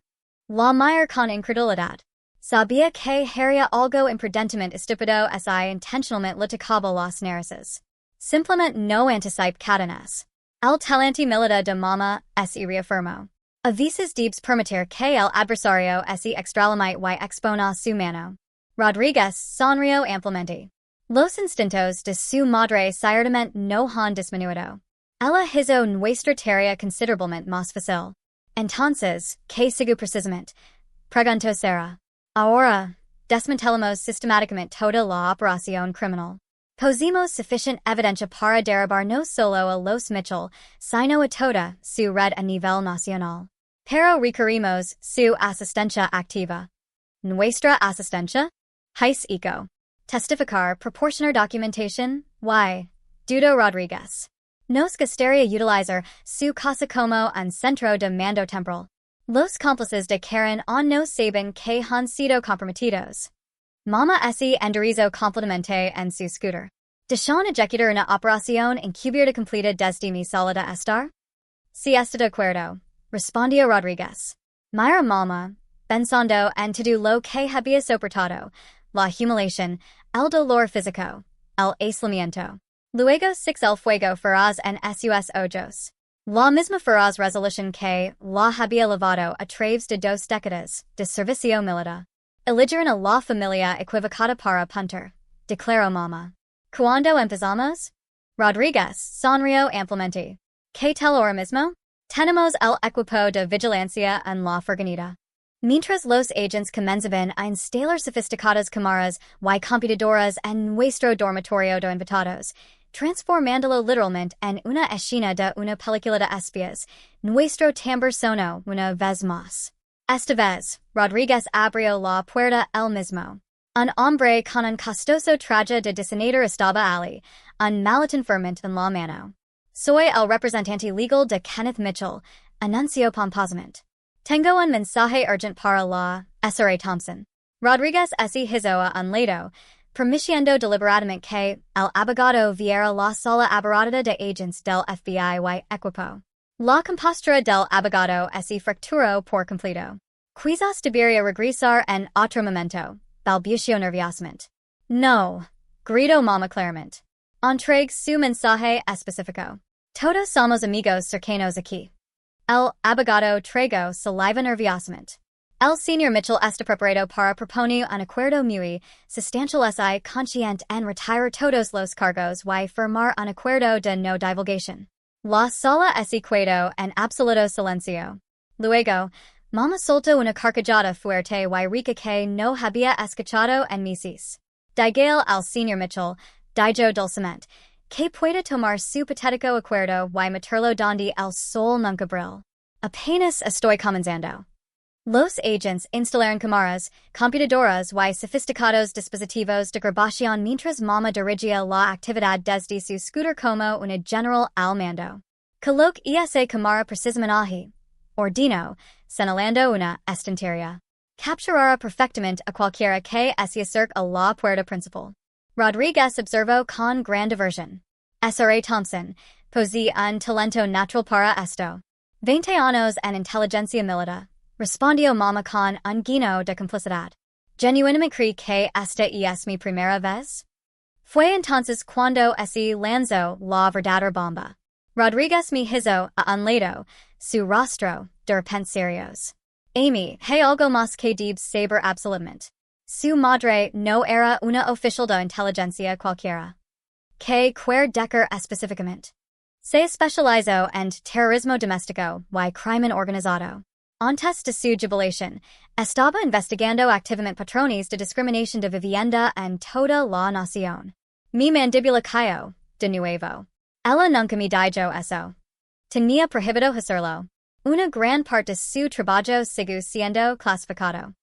A: La miré con incredulidad. Sabía que haría algo imprudentemente estúpido intencionalmente litigaba las narices. Simplemente no anticipé cadenas. El talante militar de Mama reafirmó. A veces debes permitir que el adversario extralimite y expona su mano. Rodríguez sonrió ampliamente. Los instintos de su madre ciertamente no han disminuido. Ella hizo nuestra tarea considerablemente más fácil. Entonces, ¿qué sigue precisamente? Preguntó Sara. Ahora, desmantelamos sistemáticamente toda la operación criminal. Pusimos suficiente evidencia para derribar no solo a los Mitchell, sino a toda su red a nivel nacional. Pero requerimos su asistencia activa. ¿Nuestra asistencia? Heis eco. Testificar, proporcionar documentación, Dudo Rodríguez. Nos gustaría utilizar su casa como un centro de mando temporal. Los cómplices de Karen aún no saben que han sido comprometidos. Mama enderezó completamente en su scooter. Desean ejecutar una operación encubierta completa desde mi sala de estar? Si está de acuerdo, respondió Rodríguez. Mira Mama, pensando en todo lo que había soportado, la humiliación, el dolor físico, el aislamiento. Luego six el fuego feraz en sus ojos. La misma feraz resolución que la había llevado a través de 2 décadas de servicio militar. Eligieron a la familia equivocada para punter, declaró Mama. ¿Cuándo empezamos? Rodríguez sonrió ampliamente. ¿Qué tal ahora mismo? Tenemos el equipo de vigilancia en la furgoneta. Mientras los agents comenzaban a instalar sofisticadas cámaras y computadoras en nuestro dormitorio de invitados, transformándolo literalmente en una escena de una película de espías, nuestro tambor sonó una vez más. Esta vez, Rodríguez abrió la puerta él mismo. Un hombre con un costoso traje de diseñador estaba allí, un maletín firmante en la mano. Soy el representante legal de Kenneth Mitchell, anunció pomposamente. Tengo un mensaje urgent para la Sra. Thompson. Rodríguez hizo a un lado, permitiendo deliberadamente que el abogado viera la sala abarrotada de agents del FBI y equipo. La compostura del abogado fracturó por completo. Quizás debería regresar en otro momento, balbució nerviosamente. No, gritó Mama claramente. Entregue su mensaje específico. Todos somos amigos cercanos aquí. El abogado tragó saliva nerviosamente. El señor Mitchell está preparado para proponer un acuerdo muy sustancial consciente en retirar todos los cargos y firmar un acuerdo de no divulgación. La sala quedó en absoluto silencio. Luego, Mama soltó una carcajada fuerte y rica que no había escuchado en meses. Dígale al señor Mitchell, dijo dulcemente, que puede tomar su patético acuerdo y meterlo donde el sol nunca brilla. Apenas estoy comenzando. Los agents instalaron cámaras, computadoras y sofisticados dispositivos de grabación mientras Mama dirigía la actividad desde su scooter como una general al mando. Coloque esa cámara precisamente allí. Ordino, señalando una estantería. Capturará perfectamente a cualquiera que se acerque a la puerta principal. Rodríguez observó con gran diversión. Sra. Thompson, posee un talento natural para esto. 20 años en inteligencia militar, respondió Mama con un guiño de complicidad. ¿Genuinamente cree que esta es mi primera vez? Fue entonces cuando lanzó la verdadera bomba. Rodríguez me hizo a un lado, su rostro, de repente serios. Amy, hay algo más que debes saber absolutamente. Su madre no era una oficial de inteligencia cualquiera. Que decker específicamente. Se especializó en terrorismo doméstico y crimen organizado. Antes de su jubilación, estaba investigando activamente patrones de discriminación de vivienda en toda la nación. Mi mandíbula cayó, de nuevo. Ella nunca me dijo eso. Tenía prohibido hacerlo. Una gran parte de su trabajo sigue siendo clasificado.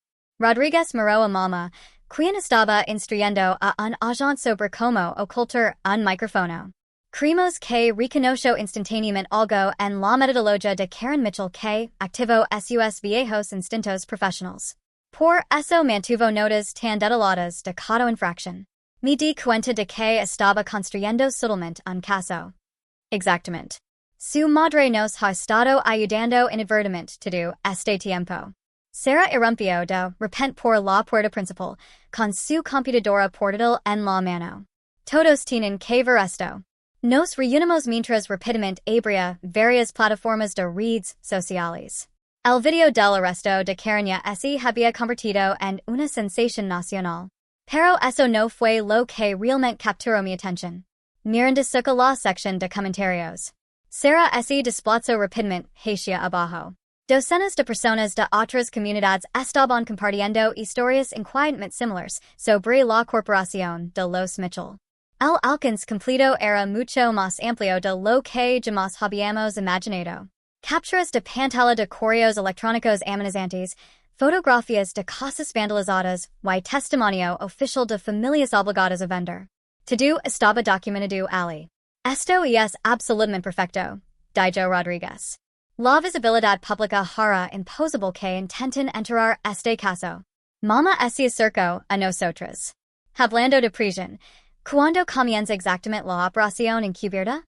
A: Rodríguez miró a Mama, quien estaba instruyendo a un agente sobre cómo ocultar un micrófono. Creemos que reconoció instantáneamente algo en la metodología de Karen Mitchell que activó sus viejos instintos profesionales. Por eso mantuvo notas tan detalladas de cada infracción. Me di cuenta de que estaba construyendo sutilmente un caso. Exactamente. Su madre nos ha estado ayudando inadvertidamente todo este tiempo. Sarah irrumpió de repente por la puerta principal, con su computadora portátil en la mano. Todos tienen que ver esto. Nos reunimos mientras rápidamente abría varias plataformas de redes sociales. El video del arresto de Karen había convertido en una sensación nacional. Pero eso no fue lo que realmente capturó mi atención. Mirando la sección de comentarios. Sarah desplazó rápidamente hacia abajo. Docenas de personas de otras comunidades estaban compartiendo historias inquietamente similares sobre la corporación de los Mitchell. El alcance completo era mucho más amplio de lo que jamás habíamos imaginado. Capturas de pantalla de correos electrónicos amenazantes, fotografías de casas vandalizadas y testimonio oficial de familias obligadas a vender. Todo estaba documentado allí. Esto es absolutamente perfecto, dijo Rodríguez. La visibilidad pública hará imposible que intenten enterrar este caso. Mama se acercó a nosotros. Hablando de prisión, ¿cuándo comienza exactamente la operación encubierta?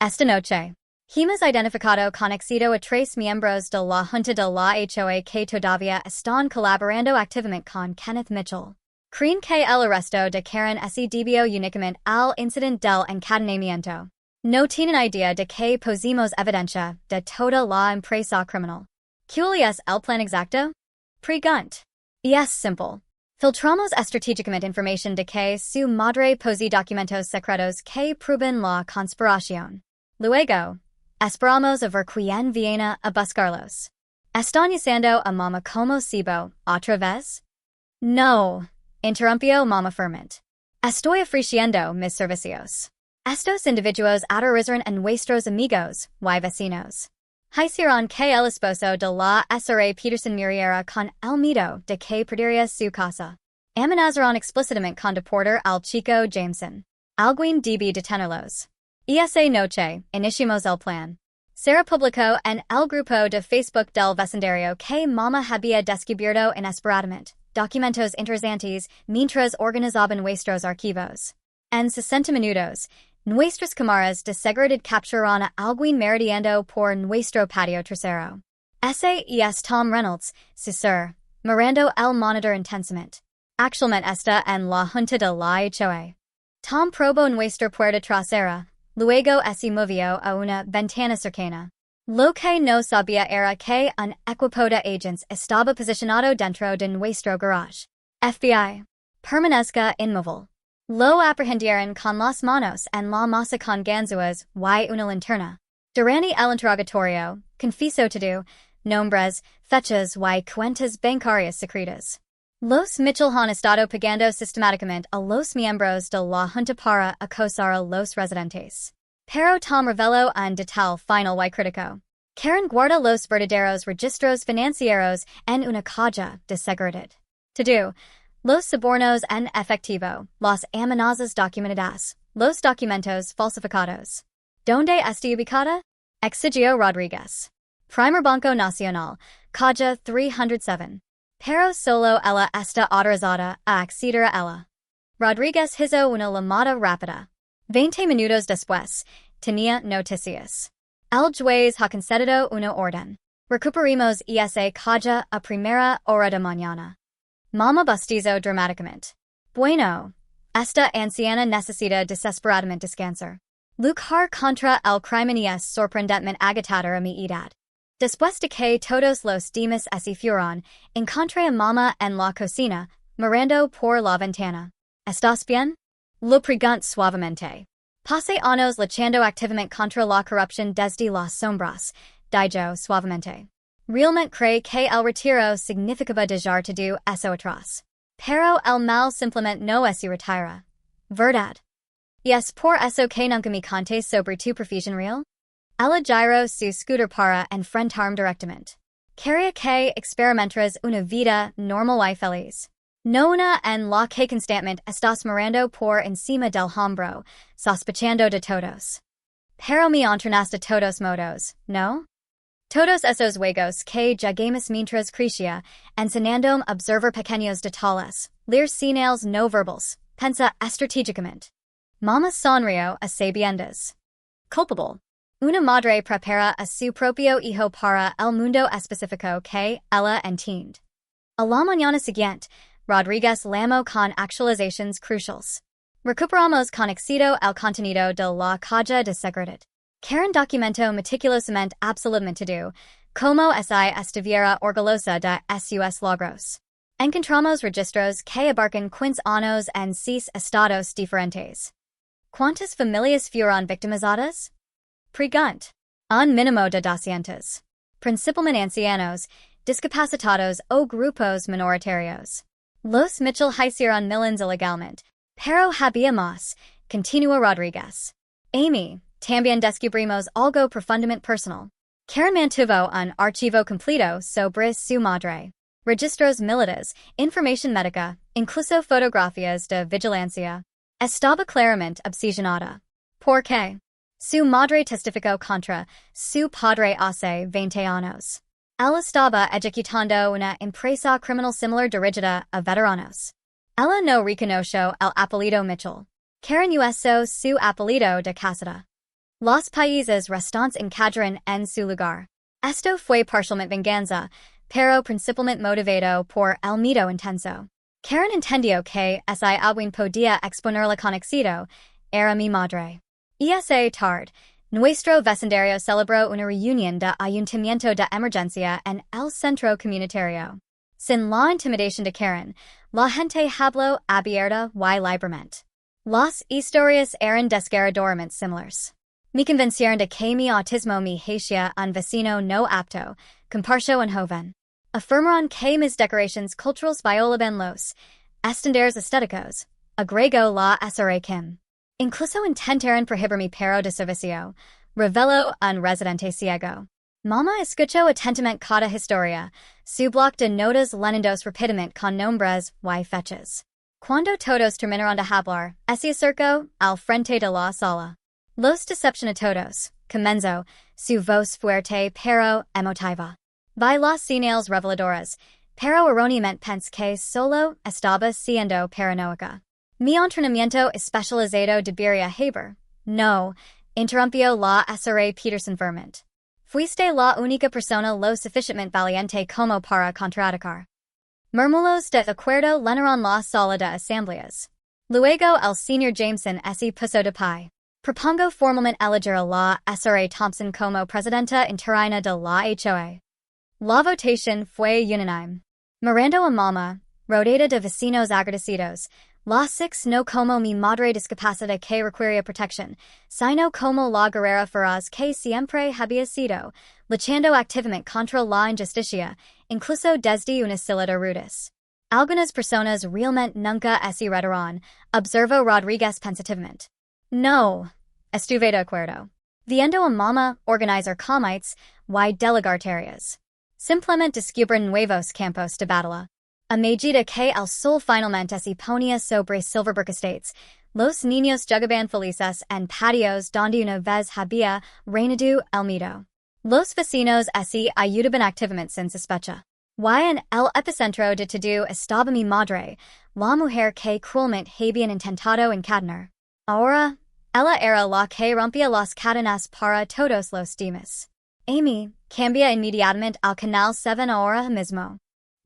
A: Esta noche. Hemos identificado con éxito a 3 miembros de la Junta de la HOA que todavía están colaborando activamente con Kenneth Mitchell. Creen que el arresto de Karen debió únicamente al incidente del encadenamiento. No tienen idea de que poseemos evidencia de toda la empresa criminal. ¿Cuál es el plan exacto? Pregunt. Y es simple. Filtramos estratégicamente información de que su madre posee documentos secretos que prueben la conspiración. Luego, Esperamos a ver quien viene a buscarlos. ¿Están usando a mamá como cibo otra vez? No, interrumpió mamá firmemente. Estoy ofreciendo mis servicios. Estos individuos aterrizan en nuestros amigos, y vecinos. Hicieron que el esposo de la Sra. Peterson muriera con el miedo de que perdería su casa. Amenazaron explícitamente con deportar al chico Jameson. Alguien debe detenerlos. Esa noche, iniciamos el plan. Se publicó en el grupo de Facebook del vecindario que mamá había descubierto inesperadamente documentos interesantes mientras organizaban nuestros archivos. En 60 minutos, nuestras cámaras de seguridad capturaron a alguien merodeando por nuestro patio trasero. Ese es Tom Reynolds, Susur, mirando el monitor intensamente. Actualmente está en la junta de la HOA. Tom probó nuestra puerta trasera, luego se movió a una ventana cercana. Lo que no sabía era que un equipo de agents estaba posicionado dentro de nuestro garage. FBI. Permanezca inmóvil. Lo aprehendieron con las manos en la masa con ganzúas y una linterna. Durante el interrogatorio, confesó todo, nombres, fechas y cuentas bancarias secretas. Los Mitchell han estado pagando sistemáticamente a los miembros de la junta para acosar a los residentes. Pero Tom reveló un detalle final y crítico. Karen guarda los verdaderos registros financieros en una caja de seguridad. Todo. Los sobornos en efectivo, las amenazas documentadas, los documentos falsificados. ¿Dónde está ubicada? Exigió Rodríguez. Primer Banco Nacional, caja 307. Pero solo ella está autorizada a acceder a ella. Rodríguez hizo una llamada rápida. 20 minutos después, tenía noticias. El juez ha concedido una orden. Recuperemos esa caja a primera hora de mañana. Mamá bostezó dramáticamente. Bueno, esta anciana necesita desesperadamente descansar. Luchar contra el crimen es sorprendentemente agotador a mi edad. Después de que todos los demás se fueron, encontré a mamá en la cocina, mirando por la ventana. ¿Estás bien? Lo pregunté suavemente. Pasé años luchando activamente contra la corrupción desde las sombras, dijo suavemente. Realmente cree que el retiro significaba dejar todo eso atrás. Pero el mal simplemente no se retira. ¿Verdad? Y es por eso que nunca me contes sobre tu profesión real? Ella giró su scooter para enfrentarme directamente. Quería que experimentaras una vida normal y feliz. No una en la que constantemente estás mirando por encima del hombro, sospechando de todos. Pero me entrenaste todos modos, ¿no? Todos esos juegos que jugamos mientras crecía, enseñándome a observar pequeños detalles, leer señales no verbals, pensa estratégicamente. Mamá sonrió a sabiendas. Culpable. Una madre prepara a su propio hijo para el mundo específico que ella entiende. A la mañana siguiente, Rodríguez llamó con actualizaciones cruciales. Recuperamos con éxito el contenido de la caja de seguridad. Karen documentó meticulosamente absolutamente todo, como si estuviera orgullosa de sus logros. Encontramos registros que abarcan 15 años en 6 estados diferentes. ¿Cuántas familias fueron victimizadas? Pregunt. Un mínimo de 200. Principalmente ancianos, discapacitados o grupos minoritarios. Los Mitchell hicieron millones ilegalmente, pero había más, continúa Rodríguez. Amy, también descubrimos algo profundamente personal. Karen mantuvo un archivo completo sobre su madre. Registros militares, información médica, incluso fotografías de vigilancia. Estaba claramente obsesionada. ¿Por qué? Su madre testificó contra su padre hace 20 años. Él estaba ejecutando una empresa criminal similar dirigida a veteranos. Ella no reconoció el apellido Mitchell. Karen usó su apellido de casada. Los países restantes encadenó en su lugar. Esto fue parcialmente venganza, pero principalmente motivado por el miedo intenso. Karen entendió que si alguien podía exponerla con éxito, era mi madre. Esa tarde, nuestro vecindario celebró una reunión de ayuntamiento de emergencia en el centro comunitario. Sin la intimidación de Karen, la gente habló abierta y libremente. Las historias eran desgarradoramente similares. Me convencieron de que mi autismo me hacía un vecino no apto, compartio en joven. Afirmaron que mis decorations culturales violaban los estándares estéticos. Agrego la SRA Kim. Incluso intentaron prohibir mi perro de servicio. Revelo un residente ciego. Mama escuchó atentamente cada historia. Su bloc de notas llenando rapidamente con nombres y fechas. Cuando todos terminaron de hablar, se acercó al frente de la sala. Los decepcionó a todos. Comenzó, su voz fuerte pero emotiva. Vi las señales reveladoras, pero erróneamente pensé que solo estaba siendo paranoica. Mi entrenamiento especializado debería haber. No, interrumpió la SRA Peterson firmemente. Fuiste la única persona lo suficientemente valiente como para contraatacar. Murmulos de acuerdo llenaron la sala de asambleas. Luego el señor Jameson se puso de pie. Propongo formalmente elegir a la SRA Thompson como presidenta interina de la HOA. La votación fue unánime. Mirando a Mama, rodeada de vecinos agradecidos, la six no como mi madre discapacitada que requería protección, sino como la guerrera feroz que siempre había sido, luchando activamente contra la injusticia, incluso desde una silla de ruedas. Algunas personas realmente nunca se retarán, observó Rodríguez pensativamente. No, estuve de acuerdo. Viendo a Mama organizar comités y delegar tareas. Simplemente descubrir nuevos campos de batalla. A medida que el sol finalmente se ponía sobre Silverberg Estates, los niños jugaban felices en patios donde una vez había reinado el miedo. Los vecinos se ayudaban activamente sin sospecha. Y en el epicentro de todo estaba mi madre, la mujer que cruelmente habían intentado encadenar. Ahora, ella era la que rompía las cadenas para todos los demás. Amy, cambia inmediatamente al canal 7 ahora mismo.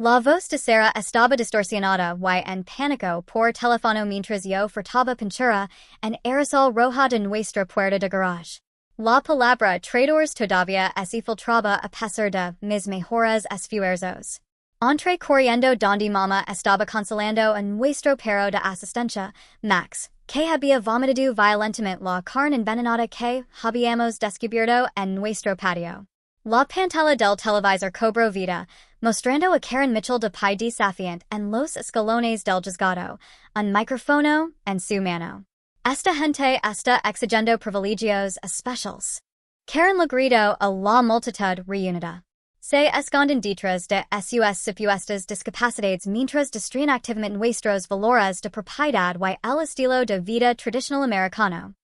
A: La voz de Sarah estaba distorsionada y en pánico por teléfono mientras yo frotaba pintura en aerosol roja de nuestra puerta de garage. La palabra traidores todavía se filtraba a pesar de mis mejores esfuerzos. Entré corriendo donde Mama estaba consolando a nuestro perro de asistencia, Max, que había vomitado violentamente la carne envenenada que habíamos descubierto en nuestro patio. La pantalla del televisor cobró vida, mostrando a Karen Mitchell de pie desafiante en los escalones del juzgado, un micrófono en su mano. Esta gente está exigiendo privilegios especiales. Karen le gritó a la multitud reunida. Se esconden detrás de sus supuestas discapacidades mientras destruyen activamente nuestros valores de propiedad y el estilo de vida tradicional americano.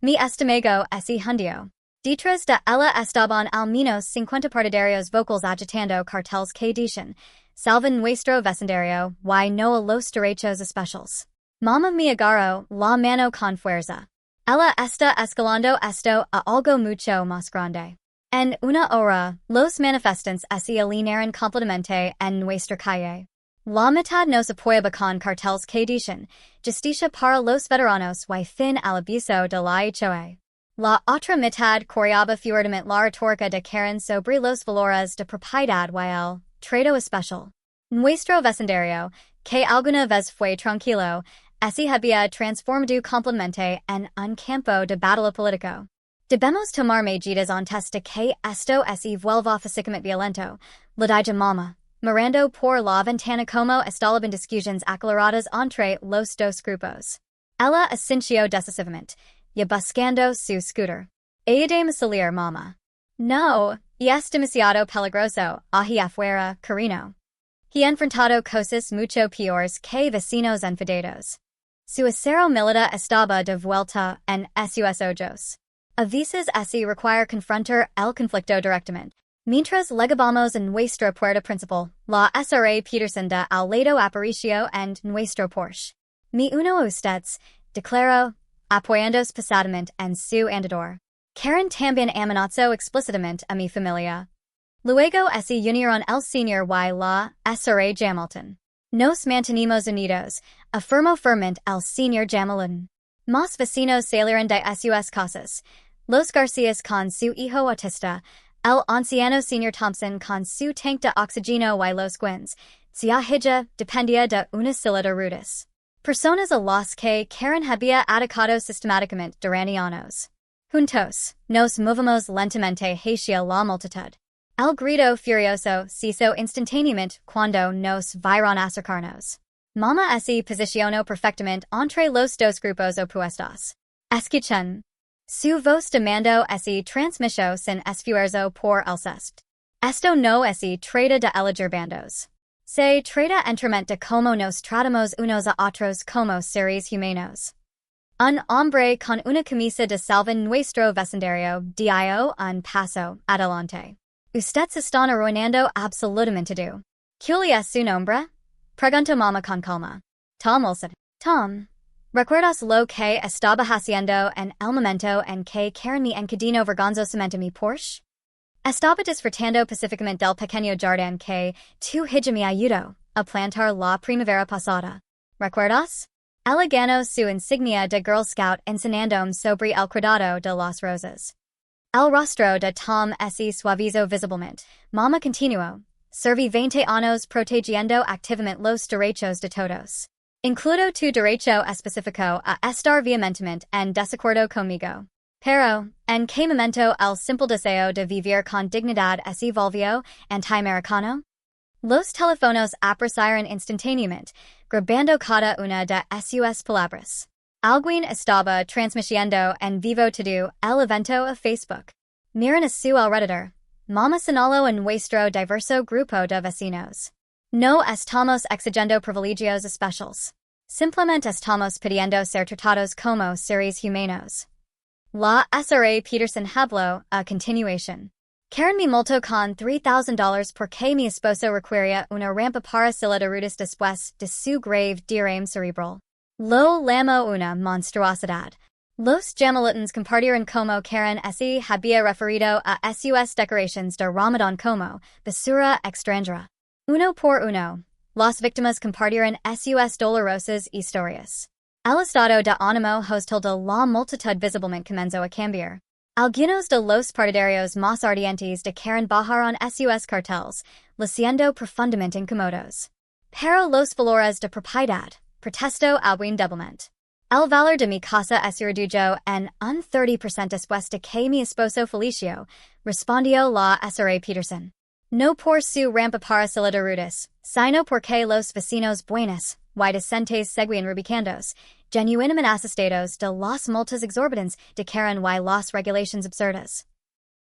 A: Mi estómago se hundió. Detrás de ella estaban al menos 50 partidarios vocals agitando carteles que dicen, salven nuestro vecindario y no a los derechos especiales. Mama me agarró la mano con fuerza. Ella está escalando esto a algo mucho más grande. En una hora, los manifestantes se alinearon completamente en nuestra calle. La mitad nos apoyaba con carteles que dicen, justicia para los veteranos y fin al abuso de la HOA. La otra mitad coreaba fuertemente la retórica de Karen sobre los valores de propiedad y el trato especial. Nuestro vecindario, que alguna vez fue tranquilo, se había transformado completamente en un campo de batalla político. Debemos tomar medidas antes de que esto se vuelva físicamente violento, le dije Mama, mirando por la ventana como estaban discusiones acaloradas entre los dos grupos. Ella asintió decisivamente, y buscando su scooter. Ayúdame salir, Mama. No, y es demasiado peligroso, ahí afuera, cariño. He enfrentado cosas mucho peores que vecinos enfadados. Su acero militar estaba de vuelta en sus ojos. A veces se requiere confrontar el conflicto directamente. Mientras legabamos en nuestra puerta principal, la SRA Peterson de al lado apareció en nuestro Porsche. Me uno a ustedes, declaró, apoyándose pesadamente en su andador. Karen también amenazó explícitamente a mi familia. Luego se unieron el señor y la SRA Jamilton. Nos mantenimos unidos, afirmó firmemente el señor Jamilton. Más vecinos salieron de sus casas. Los Garcías con su hijo autista, el anciano señor Thompson con su tanque de oxígeno y los Gwynns. Hija dependía de una silla de ruedas. Personas a las que Karen había atacado sistemáticamente durante años. Juntos, nos movemos lentamente hacia la multitud. El grito furioso ceso instantáneamente cuando nos vieron acercarnos. Mama se posicionó perfectamente entre los dos grupos opuestos. Escuchen. Su voz de mando se transmitió sin esfuerzo por el cest. Esto no se trata de elegir bandos. Se trata enteramente de cómo nos tratamos unos a otros como seres humanos. Un hombre con una camisa de salva nuestro vecindario dio un paso adelante. Ustedes están arruinando absolutamente todo. ¿Cuál es su nombre? Preguntó mamá con calma. Tom Wilson. Tom. ¿Recuerdas lo que estaba haciendo en el momento en que Karen me encadenó vergonzosamente mi Porsche? Estaba disfrutando pacíficamente del pequeño jardín que tu hija me ayudó a plantar la primavera pasada. ¿Recuerdas? Ella ganó su insignia de Girl Scout enseñándome sobre el cuidado de las rosas. El rostro de Tom se suavizó visiblemente. Mamá continuó. Serví 20 años protegiendo activamente los derechos de todos. Incluido tu derecho específico a estar vehementemente en desacuerdo conmigo. Pero, ¿en qué momento el simple deseo de vivir con dignidad se volvió anti-americano? Los teléfonos aparecieron instantáneamente, grabando cada una de sus palabras. Alguien estaba transmitiendo en vivo todo el evento a Facebook. Miren a su alrededor. Mamá señaló en nuestro diverso grupo de vecinos. No estamos exigiendo privilegios especiales. Simplemente estamos pidiendo ser tratados como seres humanos. La Sra. Peterson habló a continuación. Karen me multó con $3,000 porque mi esposo requería una rampa para silla de ruedas después de su grave derrame cerebral. Lo llamó una monstruosidad. Los Jamelitans compartieron como Karen se había referido a sus decoraciones de Ramadán como basura extranjera. Uno por uno, las víctimas compartieron sus dolorosas historias. El estado de ánimo hostil de la multitud visiblemente comenzó a cambiar. Algunos de los partidarios más ardientes de Karen bajaron sus carteles, luciendo profundamente incómodos. Pero los valores de propiedad, protestó alguien débilmente. El valor de mi casa se redujo en un 30% después de que mi esposo Felicio, respondió la Sra. Peterson. No por su rampa para silla de ruedas, sino porque los vecinos buenos y decentes seguían rubicandos, genuinamente asustados de las multas exorbitantes de Karen y las regulations absurdas.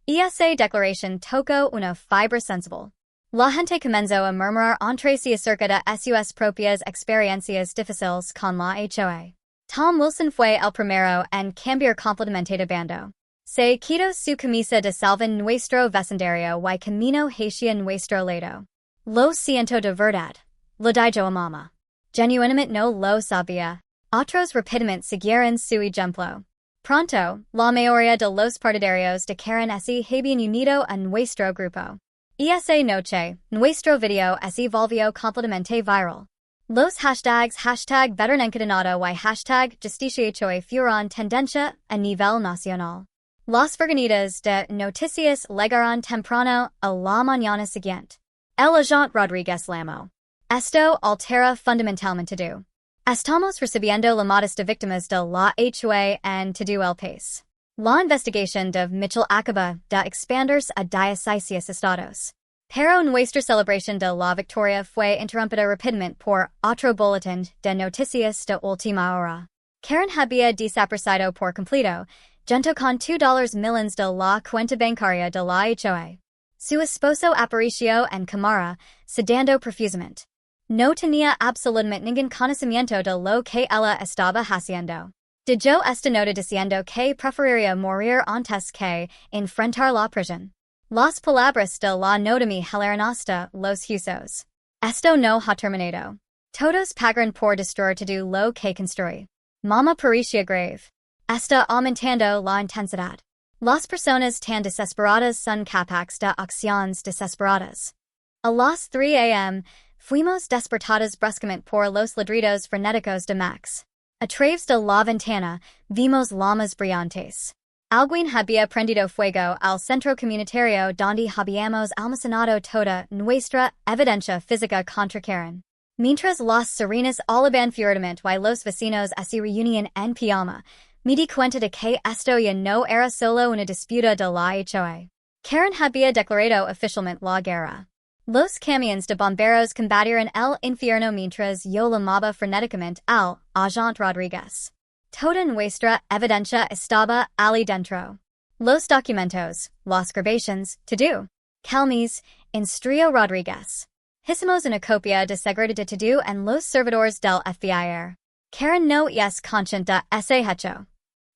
A: Esa declaración tocó una fibra sensible. La gente comenzó a murmurar entre sí acerca de sus propias experiencias difíciles con la HOA. Tom Wilson fue el primero en cambiar completamente de bando. Se quitó su camisa de salva nuestro vecindario y camino hacia nuestro lado. Lo siento de verdad. Lo dijo a mamá. Genuinamente no lo sabía. Otros rápidamente siguieron su ejemplo. Pronto, la mayoría de los partidarios de Karen se habían unido a nuestro grupo. Y esa noche, nuestro video se volvió completamente viral. Los hashtags #Veterana encadenado y #JusticiaHoy fueron tendencia a nivel nacional. Las vergüenzas de noticias llegaron temprano a la mañana siguiente. El agente Rodríguez Lamo. Esto altera fundamentalmente todo. Estamos recibiendo llamadas de víctimas de la HOA en todo el país. La investigación de Mitchell acaba de expandirse a 16 estados. Pero nuestra celebración de la victoria fue interrumpida rápidamente por otro boletín de noticias de última hora. Karen había desaparecido por completo, junto con $2 millones de la cuenta bancaria de la HOA. Su esposo apareció en cámara, sudando profusamente. No tenía absolutamente ningún conocimiento de lo que ella estaba haciendo. Dijo esta nota diciendo que preferiría morir antes que enfrentar la prisión. Las palabras de la nota me helaron hasta los huesos. Esto no ha terminado. Todos pagarán por destruir todo lo que construí. Mamá parecía grave. Está aumentando la intensidad. Las personas tan desesperadas son capaces de acciones desesperadas. A las 3 a.m., fuimos despertados bruscamente por los ladridos frenéticos de Max. A través de la ventana, vimos llamas brillantes. Alguien había prendido fuego al centro comunitario donde habíamos almacenado toda nuestra evidencia física contra Karen. Mientras las sirenas alaban furiosamente y los vecinos se reunían en pijama, Mi di cuenta de que estoy no era solo una disputa de la HOA. Karen había declarado oficialmente la guerra. Los camiones de bomberos combatieron el infierno mientras yo llamaba frenéticamente al agente Rodríguez. Toda nuestra evidencia estaba allí dentro. Los documentos, las grabaciones, todo. Calmis, instruyo Rodríguez. Hicimos una copia de seguridad de todo en los servidores del FBI. Karen no es consciente de ese hecho.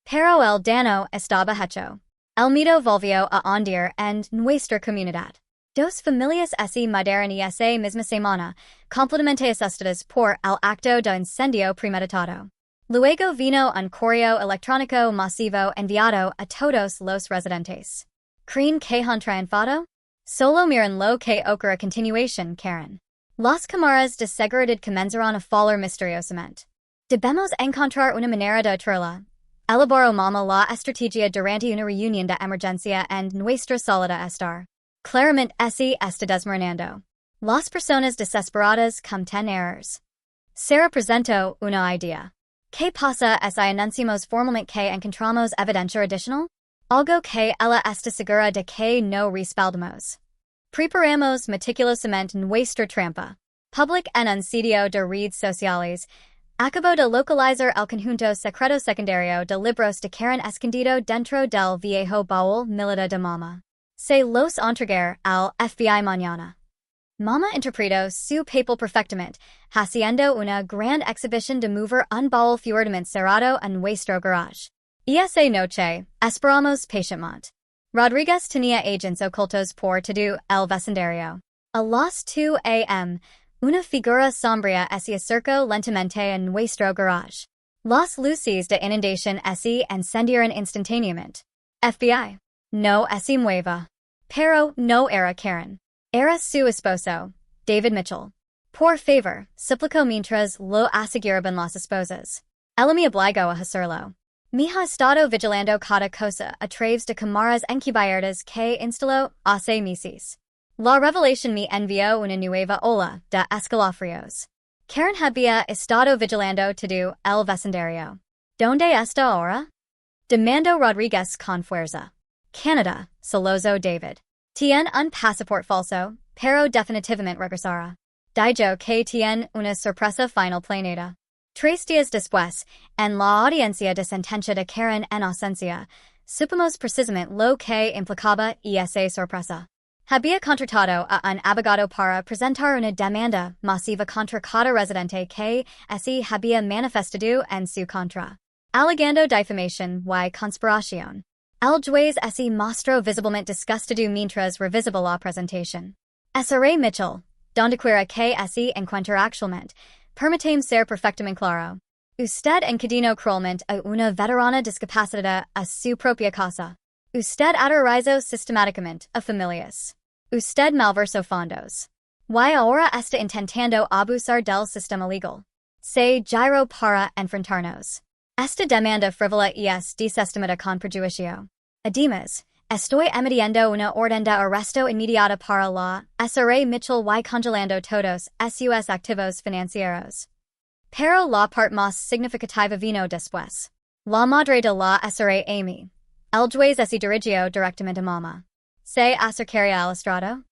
A: Pero el daño estaba hecho. El miedo volvió a hundir en nuestra comunidad. Dos familias se murieron esa misma semana, completamente asustadas por el acto de incendio premeditado. Luego vino un correo electrónico masivo enviado a todos los residentes. ¿Creen que han triunfado? Solo miren lo que ocurre a continuación, Karen. Las cámaras de seguridad comenzarán a fallar misteriosamente. Debemos encontrar una manera de atraerla. Elaboró Mama la estrategia durante una reunión de emergencia en nuestra sala de estar. Claramente está desmoronando. Las personas desesperadas cometen errores. Sarah presentó una idea. ¿Qué pasa si anunciamos formalmente que encontramos evidencia adicional? Algo que ella está segura de que no respaldamos. Preparamos meticulosamente nuestra trampa. Public en un sitio de redes sociales. Acabo de localizar el conjunto secreto secundario de libros de Karen escondido dentro del viejo baúl militar de Mama. Se los entregar al FBI mañana. Mama interpretó su papel perfectamente, haciendo una gran exhibición de mover un baúl fuertemente cerrado en nuestro garage. Esa noche, esperamos pacientemente. Rodríguez tenía agents ocultos por todo el vecindario. A las 2 a.m., una figura sombría se acercó lentamente en nuestro garage. Las luces de inundación se encendieron instantáneamente. FBI. No se mueva. Pero no era Karen. Era su esposo, David Mitchell. Por favor, suplicó mientras lo aseguraban las esposas. Ella me obligó a hacerlo. Me ha estado vigilando cada cosa a través de cámaras encubiertas que instaló hace meses. La revelación me envió una nueva ola de escalofríos. Karen había estado vigilando todo el vecindario. ¿Dónde está ahora? Demandó Rodríguez con fuerza. Canadá, Soloso David. Tiene un pasaporte falso, pero definitivamente regresará. Dijo que tiene una sorpresa final planeada. 3 días después, en la audiencia de sentencia de Karen en ausencia, supimos precisamente lo que implicaba esa sorpresa. Había contratado a un abogado para presentar una demanda masiva contra cada residente que se había manifestado en su contra, alegando difamación y conspiración. El juez se mostró visiblemente disgustado mientras revisaba la presentación. Sra. Mitchell, donde quiera que se encuentra actualmente, permítame ser perfectamente claro. Usted encadenó cruelmente a una veterana discapacitada a su propia casa. Usted aterrorizó sistemáticamente a familias. Usted malversó fondos. Y ahora está intentando abusar del sistema legal. Se giró para enfrentarnos. Esta demanda frívola es desestimada con prejuicio. Además, estoy emitiendo una orden de arresto inmediata para la Sra. Mitchell y congelando todos sus activos financieros. Pero la parte más significativa vino después. La madre de la Sra. Amy. El juez se dirigió directamente a Mama. ¿Se acercaría al estrado?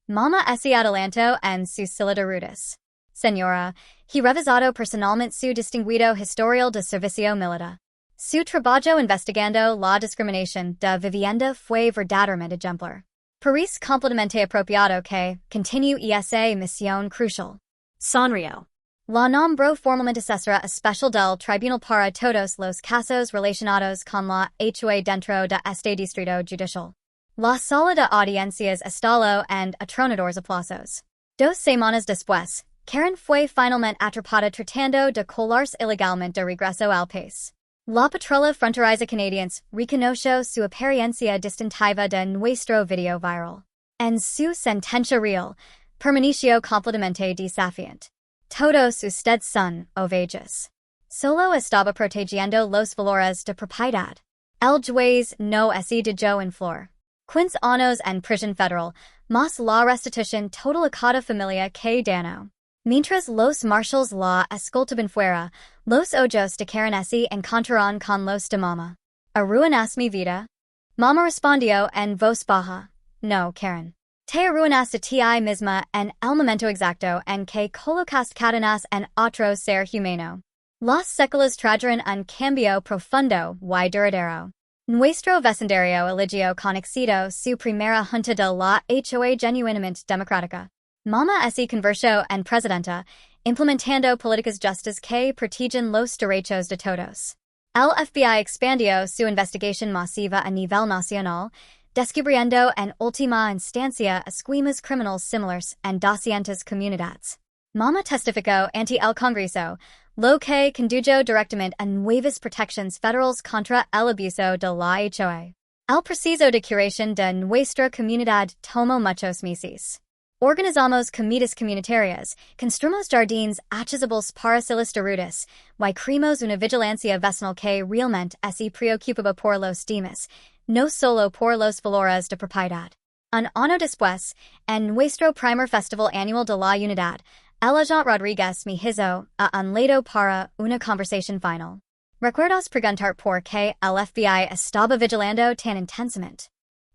A: Mama se adelantó en su silla de ruedas. Señora, he revisado personalmente su distinguido historial de servicio militar. Su trabajo investigando la discriminación de vivienda fue verdaderamente ejemplar. Parece completamente apropiado que continue esa misión crucial.
B: Sonrió.
A: La nombró formalmente asesora especial del tribunal para todos los casos relacionados con la HOA dentro de este distrito judicial. La sala de audiencias estalló en atronadores aplausos. 2 semanas después, Karen fue finalmente atrapada tratando de colarse ilegalmente de regreso al país. La patrulla fronteriza canadiense reconoció su apariencia distintiva de nuestro video viral. En su sentencia real, permaneció completamente desafiante. Todos ustedes son ovejas. Solo estaba protegiendo los valores de propiedad. El juez no se dejó en flor. 15 años en prisión federal, más la restitución total a cada familia que dañó. Mientras los marshals la escoltaban fuera, los ojos de Karen encontraron con los de Mama. ¿Arruinas mi vida? Mama respondió en voz baja. No, Karen. Te arruinas a ti misma en el momento exacto en que colocas cadenas en otro ser humano. Las secuelas trajeron un cambio profundo y duradero. Nuestro vecindario eligió con éxito su primera junta de la HOA genuinamente democrática. Mama se convirtió en presidenta, implementando políticas justas que protegen los derechos de todos. El FBI expandió su investigación masiva a nivel nacional, descubriendo en última instancia esquemas criminales similares en 200 comunidades. Mama testificó ante el Congreso, lo que condujo directamente a nuevas protecciones federales contra el abuso de la HOA. El proceso de curación de nuestra comunidad tomó muchos meses. Organizamos comidas comunitarias, construimos jardines accesibles para los derudos, y creamos una vigilancia vecinal que realmente se preocupaba por los demás, no solo por los valores de propiedad. Un año después, en nuestro primer festival anual de la unidad, el agente Rodríguez me hizo a un lado para una conversación final. ¿Recuerdas preguntar por qué el FBI estaba vigilando tan intensamente?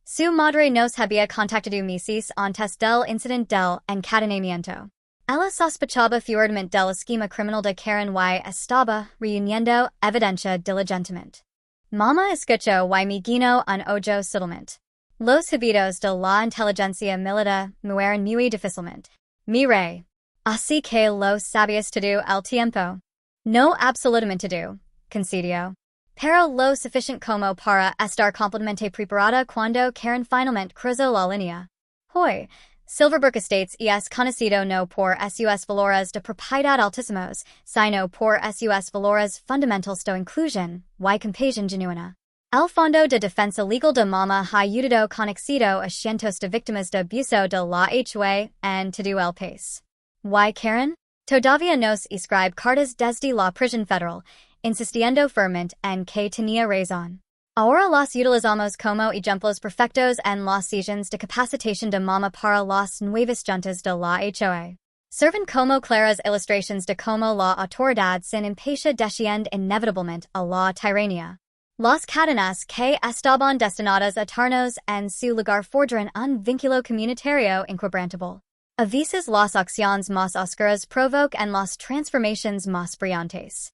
A: Su madre nos había contactado meses antes del incidente del encadenamiento. Ella sospechaba fuertemente del esquema criminal de Karen y estaba reuniendo evidencia diligentemente. Mama escuchó y me guiñó un ojo sutilmente. Los habitos de la inteligencia militar mueren muy difícilmente. Mire. Así que lo sabías todo el tiempo. No absolutamente todo, concedió. Pero lo suficiente como para estar completamente preparada cuando Karen finalmente cruzó la línea. Hoy, Silverbrook Estates es conocido no por sus valores de propiedad altísimos, sino por sus valores fundamentales de inclusión y compasión genuina. El Fondo de Defensa Legal de Mama ha ayudado con éxito a cientos de víctimas de abuso de la HOA en todo el país. ¿Y Karen? Todavía nos escribe cartas desde la prisión federal, insistiendo firmemente en que tenía razón. Ahora las utilizamos como ejemplos perfectos en las sesiones de capacitación de Mama para las nuevas juntas de la HOA. Sirven como claras ilustraciones de cómo la autoridad sin impaciencia desciende inevitablemente a la tiranía. Las cadenas que estaban destinadas a turnos en su lugar forjan un vínculo comunitario inquebrantable. A veces las acciones más oscuras provocan las transformaciones más brillantes.